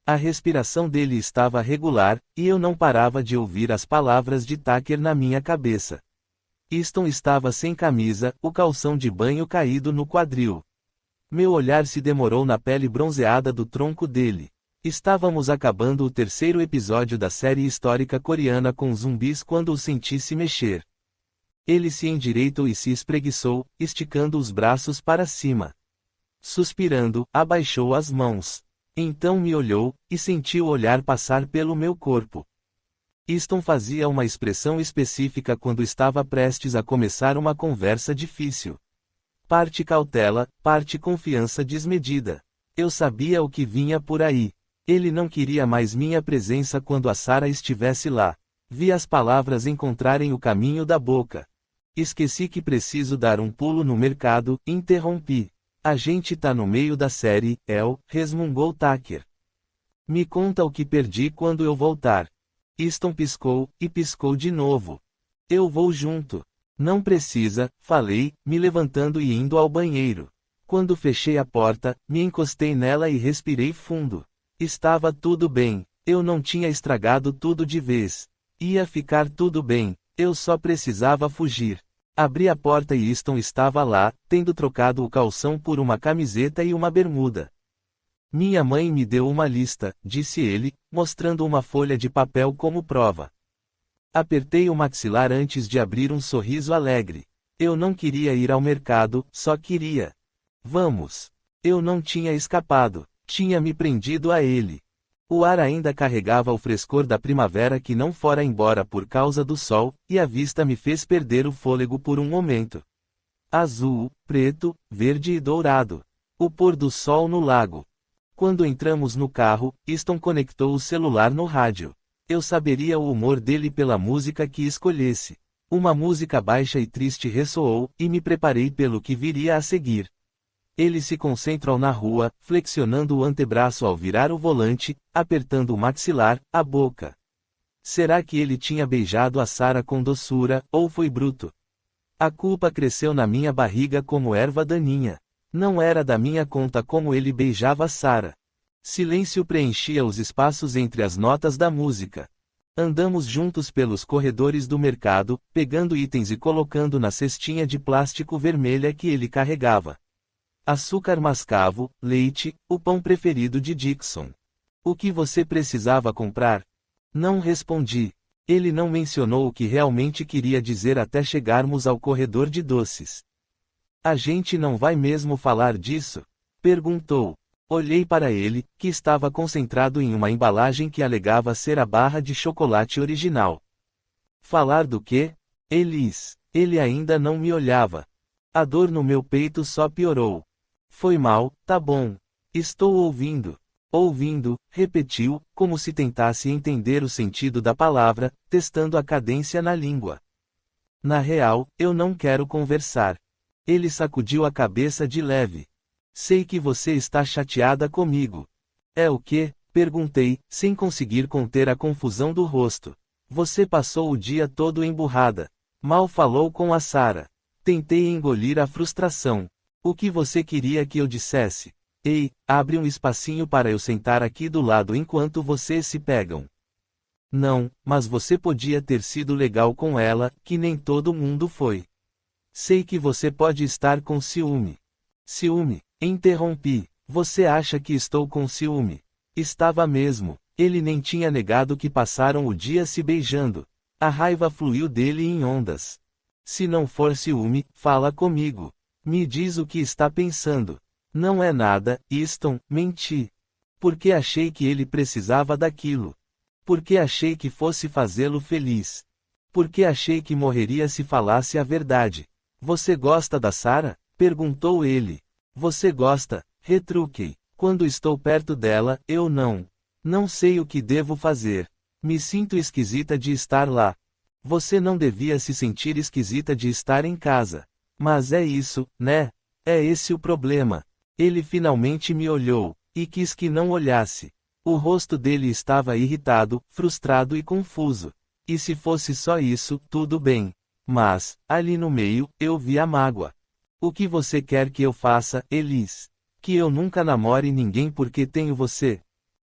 A respiração dele estava regular, e eu não parava de ouvir as palavras de Tucker na minha cabeça. Easton estava sem camisa, o calção de banho caído no quadril. Meu olhar se demorou na pele bronzeada do tronco dele. Estávamos acabando o terceiro episódio da série histórica coreana com zumbis quando o senti se mexer. Ele se endireitou e se espreguiçou, esticando os braços para cima. Suspirando, abaixou as mãos. Então me olhou, e senti o olhar passar pelo meu corpo. Easton fazia uma expressão específica quando estava prestes a começar uma conversa difícil. Parte cautela, parte confiança desmedida. Eu sabia o que vinha por aí. Ele não queria mais minha presença quando a Sarah estivesse lá. Vi as palavras encontrarem o caminho da boca. Esqueci que preciso dar um pulo no mercado, interrompi. A gente tá no meio da série, El, resmungou Tucker. Me conta o que perdi quando eu voltar. Easton piscou, e piscou de novo. Eu vou junto. Não precisa, falei, me levantando e indo ao banheiro. Quando fechei a porta, me encostei nela e respirei fundo. Estava tudo bem. Eu não tinha estragado tudo de vez. Ia ficar tudo bem. Eu só precisava fugir. Abri a porta e Easton estava lá, tendo trocado o calção por uma camiseta e uma bermuda. Minha mãe me deu uma lista, disse ele, mostrando uma folha de papel como prova. Apertei o maxilar antes de abrir um sorriso alegre. Eu não queria ir ao mercado, só queria. Vamos. Eu não tinha escapado, tinha me prendido a ele. O ar ainda carregava o frescor da primavera que não fora embora por causa do sol, e a vista me fez perder o fôlego por um momento. Azul, preto, verde e dourado. O pôr do sol no lago. Quando entramos no carro, Easton conectou o celular no rádio. Eu saberia o humor dele pela música que escolhesse. Uma música baixa e triste ressoou, e me preparei pelo que viria a seguir. Ele se concentrou na rua, flexionando o antebraço ao virar o volante, apertando o maxilar, a boca. Será que ele tinha beijado a Sarah com doçura, ou foi bruto? A culpa cresceu na minha barriga como erva daninha. Não era da minha conta como ele beijava Sarah. Silêncio preenchia os espaços entre as notas da música. Andamos juntos pelos corredores do mercado, pegando itens e colocando na cestinha de plástico vermelha que ele carregava. Açúcar mascavo, leite, o pão preferido de Dixon. O que você precisava comprar? Não respondi. Ele não mencionou o que realmente queria dizer até chegarmos ao corredor de doces. A gente não vai mesmo falar disso? Perguntou. Olhei para ele, que estava concentrado em uma embalagem que alegava ser a barra de chocolate original. Falar do quê? Ele ainda não me olhava. A dor no meu peito só piorou. Foi mal, tá bom. Estou ouvindo. Ouvindo, repetiu, como se tentasse entender o sentido da palavra, testando a cadência na língua. Na real, eu não quero conversar. Ele sacudiu a cabeça de leve. Sei que você está chateada comigo. É o quê? Perguntei, sem conseguir conter a confusão do rosto. Você passou o dia todo emburrada. Mal falou com a Sarah. Tentei engolir a frustração. O que você queria que eu dissesse? Ei, abre um espacinho para eu sentar aqui do lado enquanto vocês se pegam. Não, mas você podia ter sido legal com ela, que nem todo mundo foi. Sei que você pode estar com ciúme. Ciúme? Interrompi. Você acha que estou com ciúme? Estava mesmo. Ele nem tinha negado que passaram o dia se beijando. A raiva fluiu dele em ondas. Se não for ciúme, fala comigo. Me diz o que está pensando. Não é nada, Easton, menti. Porque achei que ele precisava daquilo. Porque achei que fosse fazê-lo feliz. Porque achei que morreria se falasse a verdade. Você gosta da Sarah? Perguntou ele. Você gosta? Retruquei. Quando estou perto dela, eu não. Não sei o que devo fazer. Me sinto esquisita de estar lá. Você não devia se sentir esquisita de estar em casa. Mas é isso, né? É esse o problema. Ele finalmente me olhou, e quis que não olhasse. O rosto dele estava irritado, frustrado e confuso. E se fosse só isso, tudo bem. Mas, ali no meio, eu vi a mágoa. O que você quer que eu faça, Elis? Que eu nunca namore ninguém porque tenho você?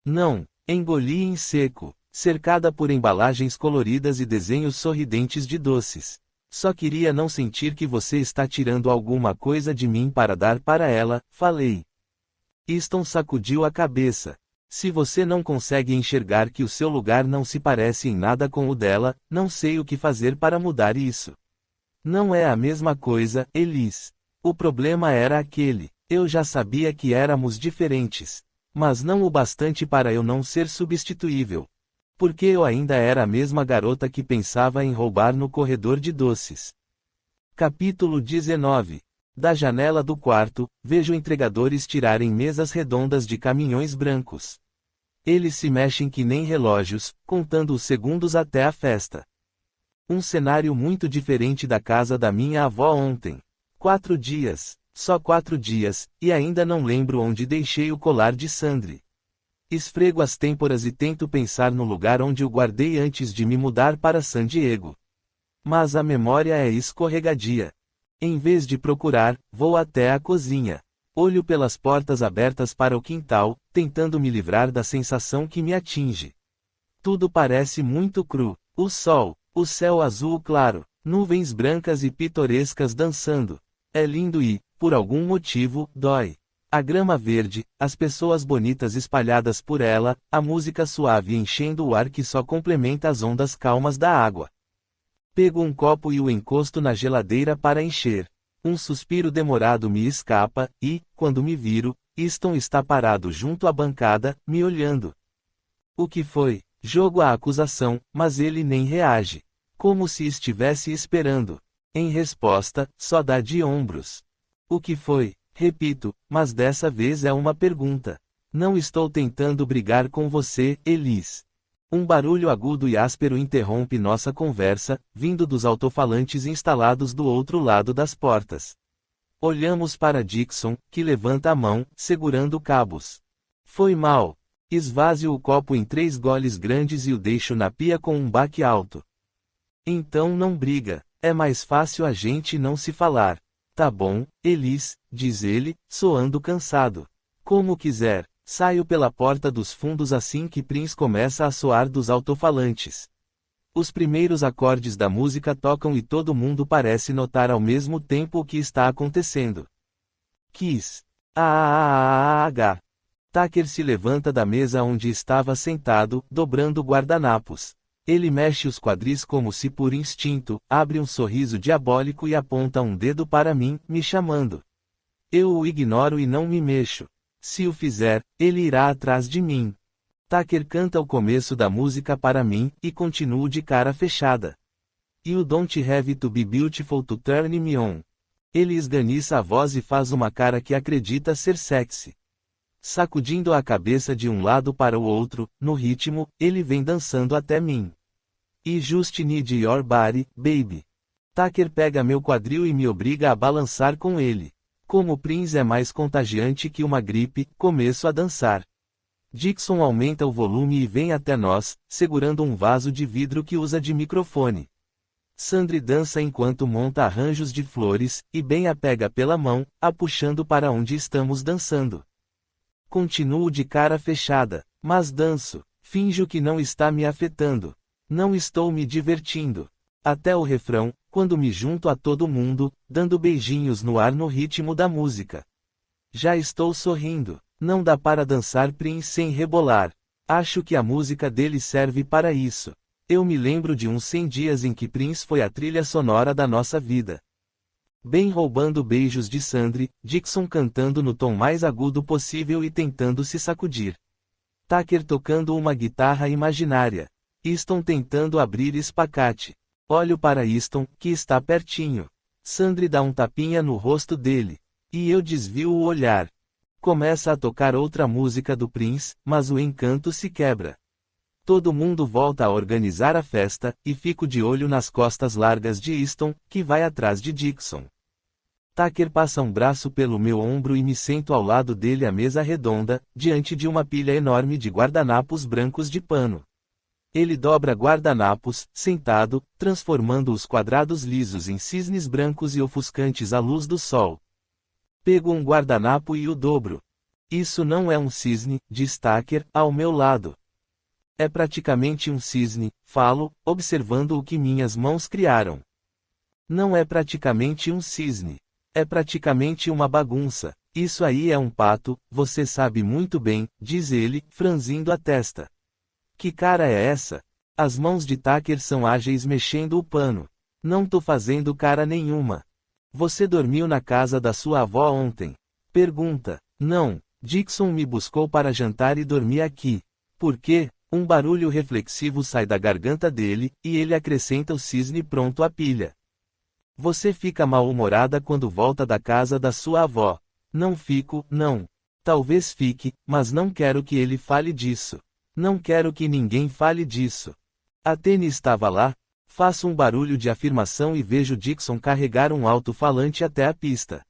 Não, engoli em seco, cercada por embalagens coloridas e desenhos sorridentes de doces. Só queria não sentir que você está tirando alguma coisa de mim para dar para ela, falei. Easton sacudiu a cabeça. Se você não consegue enxergar que o seu lugar não se parece em nada com o dela, não sei o que fazer para mudar isso. Não é a mesma coisa, Elis. O problema era aquele. Eu já sabia que éramos diferentes. Mas não o bastante para eu não ser substituível. Porque eu ainda era a mesma garota que pensava em roubar no corredor de doces. Capítulo 19. Da janela do quarto, vejo entregadores tirarem mesas redondas de caminhões brancos. Eles se mexem que nem relógios, contando os segundos até a festa. Um cenário muito diferente da casa da minha avó ontem. 4 dias, só 4 dias, e ainda não lembro onde deixei o colar de Sandri. Esfrego as têmporas e tento pensar no lugar onde o guardei antes de me mudar para San Diego. Mas a memória é escorregadia. Em vez de procurar, vou até a cozinha. Olho pelas portas abertas para o quintal, tentando me livrar da sensação que me atinge. Tudo parece muito cru. O sol, o céu azul claro, nuvens brancas e pitorescas dançando. É lindo e, por algum motivo, dói. A grama verde, as pessoas bonitas espalhadas por ela, a música suave enchendo o ar que só complementa as ondas calmas da água. Pego um copo e o encosto na geladeira para encher. Um suspiro demorado me escapa, e, quando me viro, Easton está parado junto à bancada, me olhando. O que foi? Jogo a acusação, mas ele nem reage. Como se estivesse esperando. Em resposta, só dá de ombros. O que foi? Repito, mas dessa vez é uma pergunta. Não estou tentando brigar com você, Elis. Um barulho agudo e áspero interrompe nossa conversa, vindo dos alto-falantes instalados do outro lado das portas. Olhamos para Dixon, que levanta a mão, segurando cabos. Foi mal. Esvazio o copo em 3 goles grandes e o deixo na pia com um baque alto. Então não briga. É mais fácil a gente não se falar. Tá bom, Elis, diz ele, soando cansado. Como quiser. Saio pela porta dos fundos assim que Prince começa a soar dos alto-falantes. Os primeiros acordes da música tocam e todo mundo parece notar ao mesmo tempo o que está acontecendo. Kiss. H. Tucker se levanta da mesa onde estava sentado, dobrando guardanapos. Ele mexe os quadris como se por instinto, abre um sorriso diabólico e aponta um dedo para mim, me chamando. Eu o ignoro e não me mexo. Se o fizer, ele irá atrás de mim. Tucker canta o começo da música para mim, e continuo de cara fechada. You don't have to be beautiful to turn me on. Ele esganiça a voz e faz uma cara que acredita ser sexy. Sacudindo a cabeça de um lado para o outro, no ritmo, ele vem dançando até mim. I just need your body, baby. Tucker pega meu quadril e me obriga a balançar com ele. Como Prince é mais contagiante que uma gripe, começo a dançar. Dixon aumenta o volume e vem até nós, segurando um vaso de vidro que usa de microfone. Sandri dança enquanto monta arranjos de flores, e Ben a pega pela mão, a puxando para onde estamos dançando. Continuo de cara fechada, mas danço, finjo que não está me afetando. Não estou me divertindo. Até o refrão, Quando me junto a todo mundo, dando beijinhos no ar no ritmo da música. Já estou sorrindo. Não dá para dançar Prince sem rebolar. Acho que a música dele serve para isso. Eu me lembro de uns 100 dias em que Prince foi a trilha sonora da nossa vida. Bem roubando beijos de Sandri, Dixon cantando no tom mais agudo possível e tentando se sacudir. Tucker tocando uma guitarra imaginária. Easton tentando abrir espacate. Olho para Easton, que está pertinho. Sandri dá um tapinha no rosto dele. E eu desvio o olhar. Começa a tocar outra música do Prince, mas o encanto se quebra. Todo mundo volta a organizar a festa, e fico de olho nas costas largas de Easton, que vai atrás de Dixon. Tucker passa um braço pelo meu ombro e me sento ao lado dele à mesa redonda, diante de uma pilha enorme de guardanapos brancos de pano. Ele dobra guardanapos, sentado, transformando os quadrados lisos em cisnes brancos e ofuscantes à luz do sol. Pego um guardanapo e o dobro. Isso não é um cisne, diz Tucker, ao meu lado. É praticamente um cisne, falo, observando o que minhas mãos criaram. Não é praticamente um cisne. É praticamente uma bagunça. Isso aí é um pato, você sabe muito bem, diz ele, franzindo a testa. Que cara é essa? As mãos de Tucker são ágeis mexendo o pano. Não tô fazendo cara nenhuma. Você dormiu na casa da sua avó ontem? Pergunta. Não, Dixon me buscou para jantar e dormi aqui. Por quê? Um barulho reflexivo sai da garganta dele, e ele acrescenta o cisne pronto à pilha. Você fica mal-humorada quando volta da casa da sua avó. Não fico, não. Talvez fique, mas não quero que ele fale disso. Não quero que ninguém fale disso. A Tenny estava lá? Faço um barulho de afirmação e vejo Dixon carregar um alto-falante até a pista.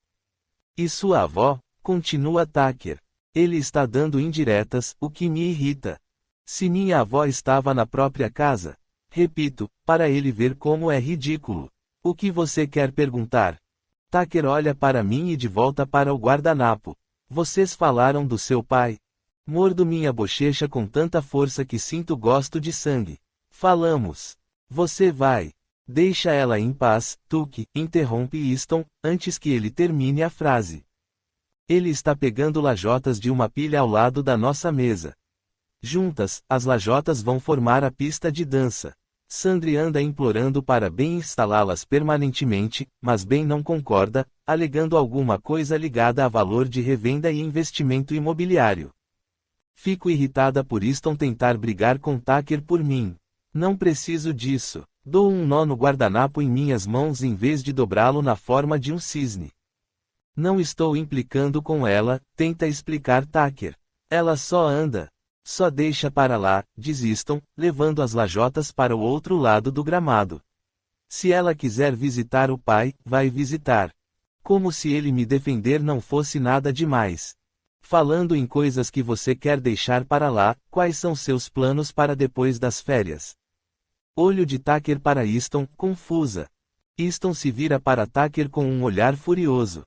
E sua avó? Continua Tucker. Ele está dando indiretas, o que me irrita. Se minha avó estava na própria casa. Repito, para ele ver como é ridículo. O que você quer perguntar? Tucker olha para mim e de volta para o guardanapo. Vocês falaram do seu pai? Mordo minha bochecha com tanta força que sinto gosto de sangue. Falamos. Você vai. Deixa ela em paz, Tuque, interrompe Easton, antes que ele termine a frase. Ele está pegando lajotas de uma pilha ao lado da nossa mesa. Juntas, as lajotas vão formar a pista de dança. Sandri anda implorando para Ben instalá-las permanentemente, mas Ben não concorda, alegando alguma coisa ligada a valor de revenda e investimento imobiliário. Fico irritada por Easton tentar brigar com Tucker por mim. Não preciso disso. Dou um nó no guardanapo em minhas mãos em vez de dobrá-lo na forma de um cisne. Não estou implicando com ela, tenta explicar Tucker. Ela só anda. Só deixa para lá, diz Easton, levando as lajotas para o outro lado do gramado. Se ela quiser visitar o pai, vai visitar. Como se ele me defender não fosse nada demais. Falando em coisas que você quer deixar para lá, quais são seus planos para depois das férias? Olho de Tucker para Easton, confusa. Easton se vira para Tucker com um olhar furioso.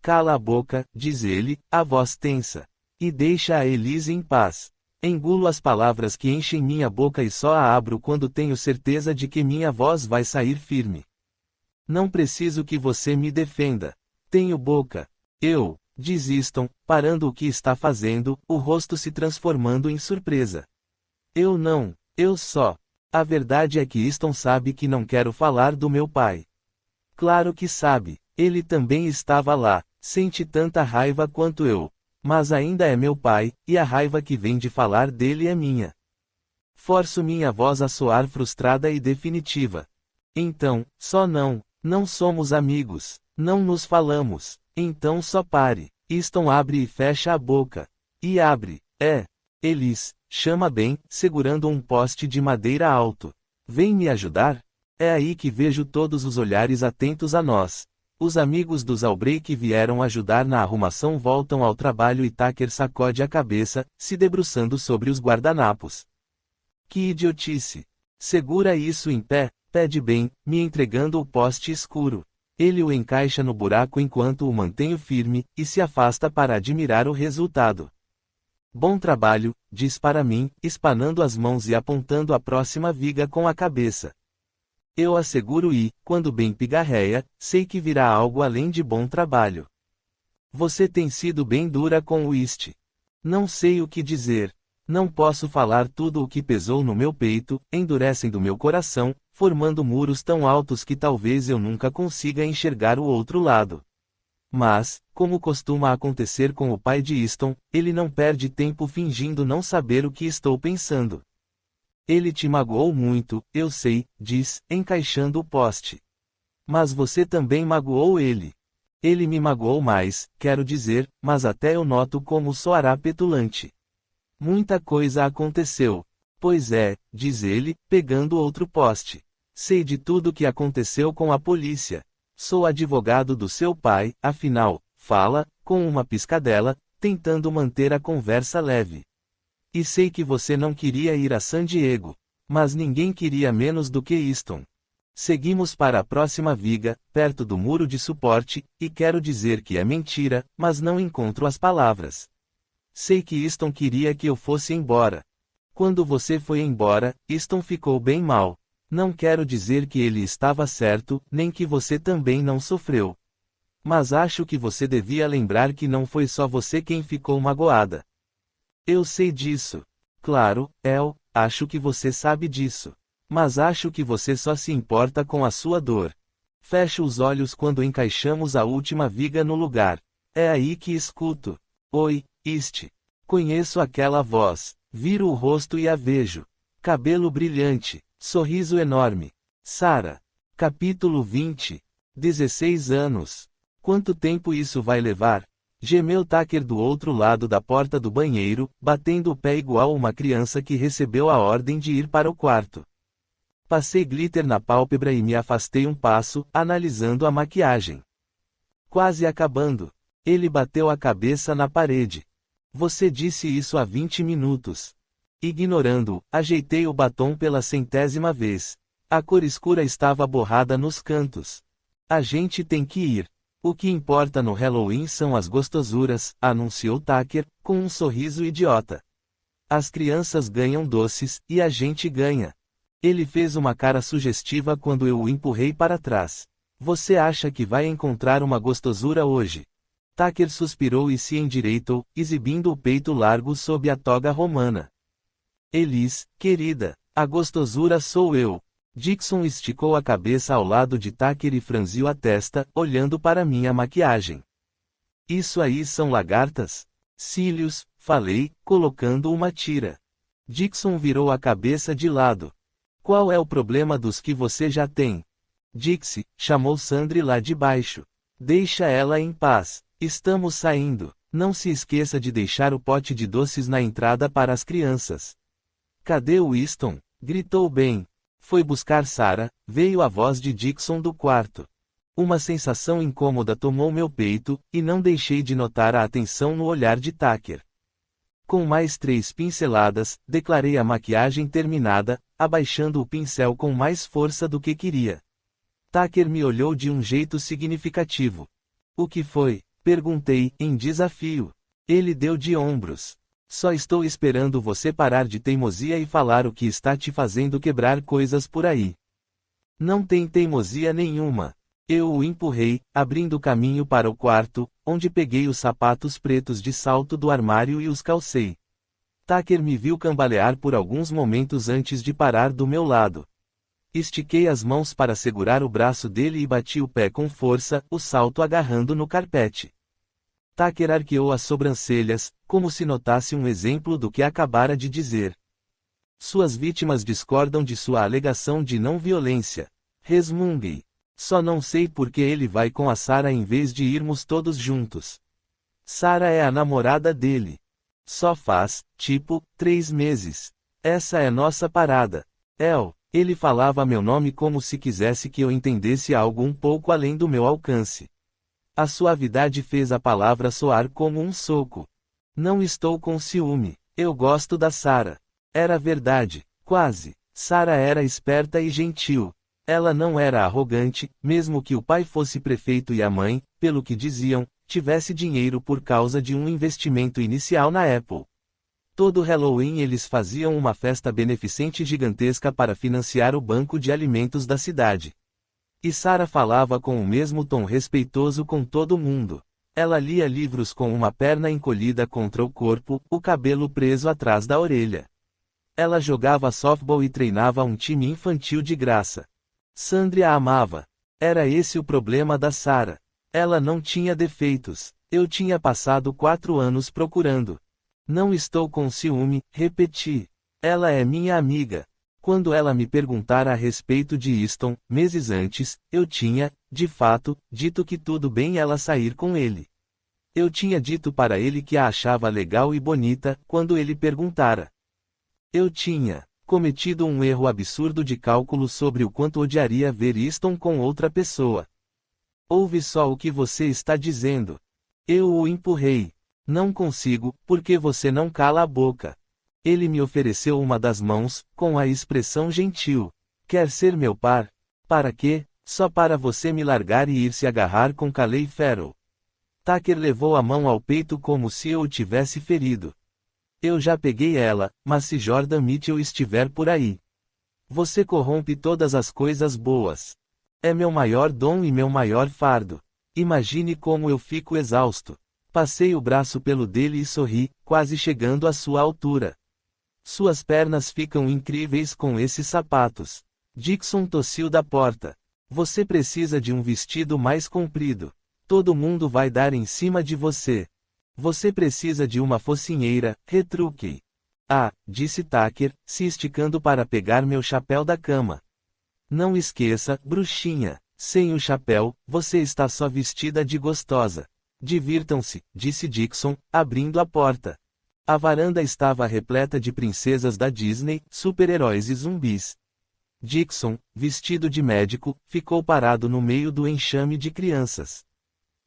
Cala a boca, diz ele, a voz tensa. E deixa a Elise em paz. Engulo as palavras que enchem minha boca e só a abro quando tenho certeza de que minha voz vai sair firme. Não preciso que você me defenda. Tenho boca. Diz Easton, parando o que está fazendo, o rosto se transformando em surpresa. Eu só. A verdade é que Easton sabe que não quero falar do meu pai. Claro que sabe, ele também estava lá, sente tanta raiva quanto eu. Mas ainda é meu pai, e a raiva que vem de falar dele é minha. Forço minha voz a soar frustrada e definitiva. Então, só não somos amigos, não nos falamos, então só pare. Easton abre e fecha a boca. E abre, Elise, chama Ben, segurando um poste de madeira alto. Vem me ajudar? É aí que vejo todos os olhares atentos a nós. Os amigos dos Aubrey que vieram ajudar na arrumação voltam ao trabalho e Tucker sacode a cabeça, se debruçando sobre os guardanapos. Que idiotice! Segura isso em pé, pede Ben, me entregando o poste escuro. Ele o encaixa no buraco enquanto o mantenho firme, e se afasta para admirar o resultado. Bom trabalho, diz para mim, espanando as mãos e apontando a próxima viga com a cabeça. Eu asseguro e, quando bem pigarreia, sei que virá algo além de bom trabalho. Você tem sido bem dura com o East. Não sei o que dizer. Não posso falar tudo o que pesou no meu peito, endurecendo meu coração, formando muros tão altos que talvez eu nunca consiga enxergar o outro lado. Mas, como costuma acontecer com o pai de Easton, ele não perde tempo fingindo não saber o que estou pensando. Ele te magoou muito, eu sei, diz, encaixando o poste. Mas você também magoou ele. Ele me magoou mais, quero dizer, mas até eu noto como soará petulante. Muita coisa aconteceu. Pois é, diz ele, pegando outro poste. Sei de tudo que aconteceu com a polícia. Sou advogado do seu pai, afinal, fala, com uma piscadela, tentando manter a conversa leve. E sei que você não queria ir a San Diego. Mas ninguém queria menos do que Easton. Seguimos para a próxima viga, perto do muro de suporte, e quero dizer que é mentira, mas não encontro as palavras. Sei que Easton queria que eu fosse embora. Quando você foi embora, Easton ficou bem mal. Não quero dizer que ele estava certo, nem que você também não sofreu. Mas acho que você devia lembrar que não foi só você quem ficou magoada. Eu sei disso. Claro, El, acho que você sabe disso. Mas acho que você só se importa com a sua dor. Fecho os olhos quando encaixamos a última viga no lugar. É aí que escuto. Oi, East. Conheço aquela voz. Viro o rosto e a vejo. Cabelo brilhante. Sorriso enorme. Sarah. Capítulo 20. 16 anos. Quanto tempo isso vai levar? Gemeu Tucker do outro lado da porta do banheiro, batendo o pé igual uma criança que recebeu a ordem de ir para o quarto. Passei glitter na pálpebra e me afastei um passo, analisando a maquiagem. Quase acabando. Ele bateu a cabeça na parede. Você disse isso há 20 minutos. Ignorando, ajeitei o batom pela 100ª vez. A cor escura estava borrada nos cantos. A gente tem que ir. O que importa no Halloween são as gostosuras, anunciou Tucker, com um sorriso idiota. As crianças ganham doces, e a gente ganha. Ele fez uma cara sugestiva quando eu o empurrei para trás. Você acha que vai encontrar uma gostosura hoje? Tucker suspirou e se endireitou, exibindo o peito largo sob a toga romana. Elis, querida, a gostosura sou eu. Dixon esticou a cabeça ao lado de Tucker e franziu a testa, olhando para minha maquiagem. Isso aí são lagartas? Cílios, falei, colocando uma tira. Dixon virou a cabeça de lado. Qual é o problema dos que você já tem? Dixie, chamou Sandri lá de baixo. Deixa ela em paz. Estamos saindo. Não se esqueça de deixar o pote de doces na entrada para as crianças. Cadê o Easton? Gritou Ben. Foi buscar Sarah, veio a voz de Dixon do quarto. Uma sensação incômoda tomou meu peito, e não deixei de notar a atenção no olhar de Tucker. Com mais 3 pinceladas, declarei a maquiagem terminada, abaixando o pincel com mais força do que queria. Tucker me olhou de um jeito significativo. O que foi? Perguntei, em desafio. Ele deu de ombros. Só estou esperando você parar de teimosia e falar o que está te fazendo quebrar coisas por aí. Não tem teimosia nenhuma. Eu o empurrei, abrindo caminho para o quarto, onde peguei os sapatos pretos de salto do armário e os calcei. Tucker me viu cambalear por alguns momentos antes de parar do meu lado. Estiquei as mãos para segurar o braço dele e bati o pé com força, o salto agarrando no carpete. Tucker arqueou as sobrancelhas, como se notasse um exemplo do que acabara de dizer. Suas vítimas discordam de sua alegação de não violência. Resmunguei. Só não sei por que ele vai com a Sarah em vez de irmos todos juntos. Sarah é a namorada dele. Só faz, 3 meses. Essa é nossa parada. Ele falava meu nome como se quisesse que eu entendesse algo um pouco além do meu alcance. A suavidade fez a palavra soar como um soco. Não estou com ciúme. Eu gosto da Sarah. Era verdade, quase. Sarah era esperta e gentil. Ela não era arrogante, mesmo que o pai fosse prefeito e a mãe, pelo que diziam, tivesse dinheiro por causa de um investimento inicial na Apple. Todo Halloween eles faziam uma festa beneficente gigantesca para financiar o banco de alimentos da cidade. E Sarah falava com o mesmo tom respeitoso com todo mundo. Ela lia livros com uma perna encolhida contra o corpo, o cabelo preso atrás da orelha. Ela jogava softball e treinava um time infantil de graça. Sandry a amava. Era esse o problema da Sarah. Ela não tinha defeitos. Eu tinha passado 4 anos procurando. Não estou com ciúme, repeti. Ela é minha amiga. Quando ela me perguntara a respeito de Easton, meses antes, eu tinha, de fato, dito que tudo bem ela sair com ele. Eu tinha dito para ele que a achava legal e bonita, quando ele perguntara. Eu tinha cometido um erro absurdo de cálculo sobre o quanto odiaria ver Easton com outra pessoa. Ouve só o que você está dizendo. Eu o empurrei. Não consigo, porque você não cala a boca. Ele me ofereceu uma das mãos, com a expressão gentil. Quer ser meu par? Para quê? Só para você me largar e ir se agarrar com Calais Farrell. Tucker levou a mão ao peito como se eu o tivesse ferido. Eu já peguei ela, mas se Jordan Mitchell estiver por aí. Você corrompe todas as coisas boas. É meu maior dom e meu maior fardo. Imagine como eu fico exausto. Passei o braço pelo dele e sorri, quase chegando à sua altura. Suas pernas ficam incríveis com esses sapatos. Dixon tossiu da porta. Você precisa de um vestido mais comprido. Todo mundo vai dar em cima de você. Você precisa de uma focinheira, retruquei. Ah, disse Tucker, se esticando para pegar meu chapéu da cama. Não esqueça, bruxinha, sem o chapéu, você está só vestida de gostosa. Divirtam-se, disse Dixon, abrindo a porta. A varanda estava repleta de princesas da Disney, super-heróis e zumbis. Dixon, vestido de médico, ficou parado no meio do enxame de crianças.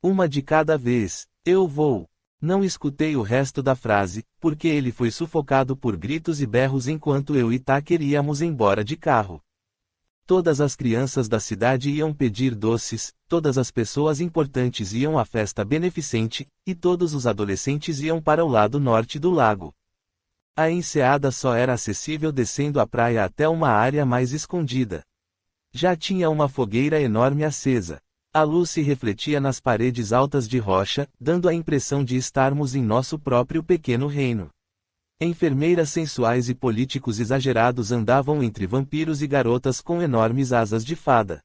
Uma de cada vez, eu vou. Não escutei o resto da frase, porque ele foi sufocado por gritos e berros enquanto eu e Tucker íamos embora de carro. Todas as crianças da cidade iam pedir doces, todas as pessoas importantes iam à festa beneficente, e todos os adolescentes iam para o lado norte do lago. A enseada só era acessível descendo a praia até uma área mais escondida. Já tinha uma fogueira enorme acesa. A luz se refletia nas paredes altas de rocha, dando a impressão de estarmos em nosso próprio pequeno reino. Enfermeiras sensuais e políticos exagerados andavam entre vampiros e garotas com enormes asas de fada.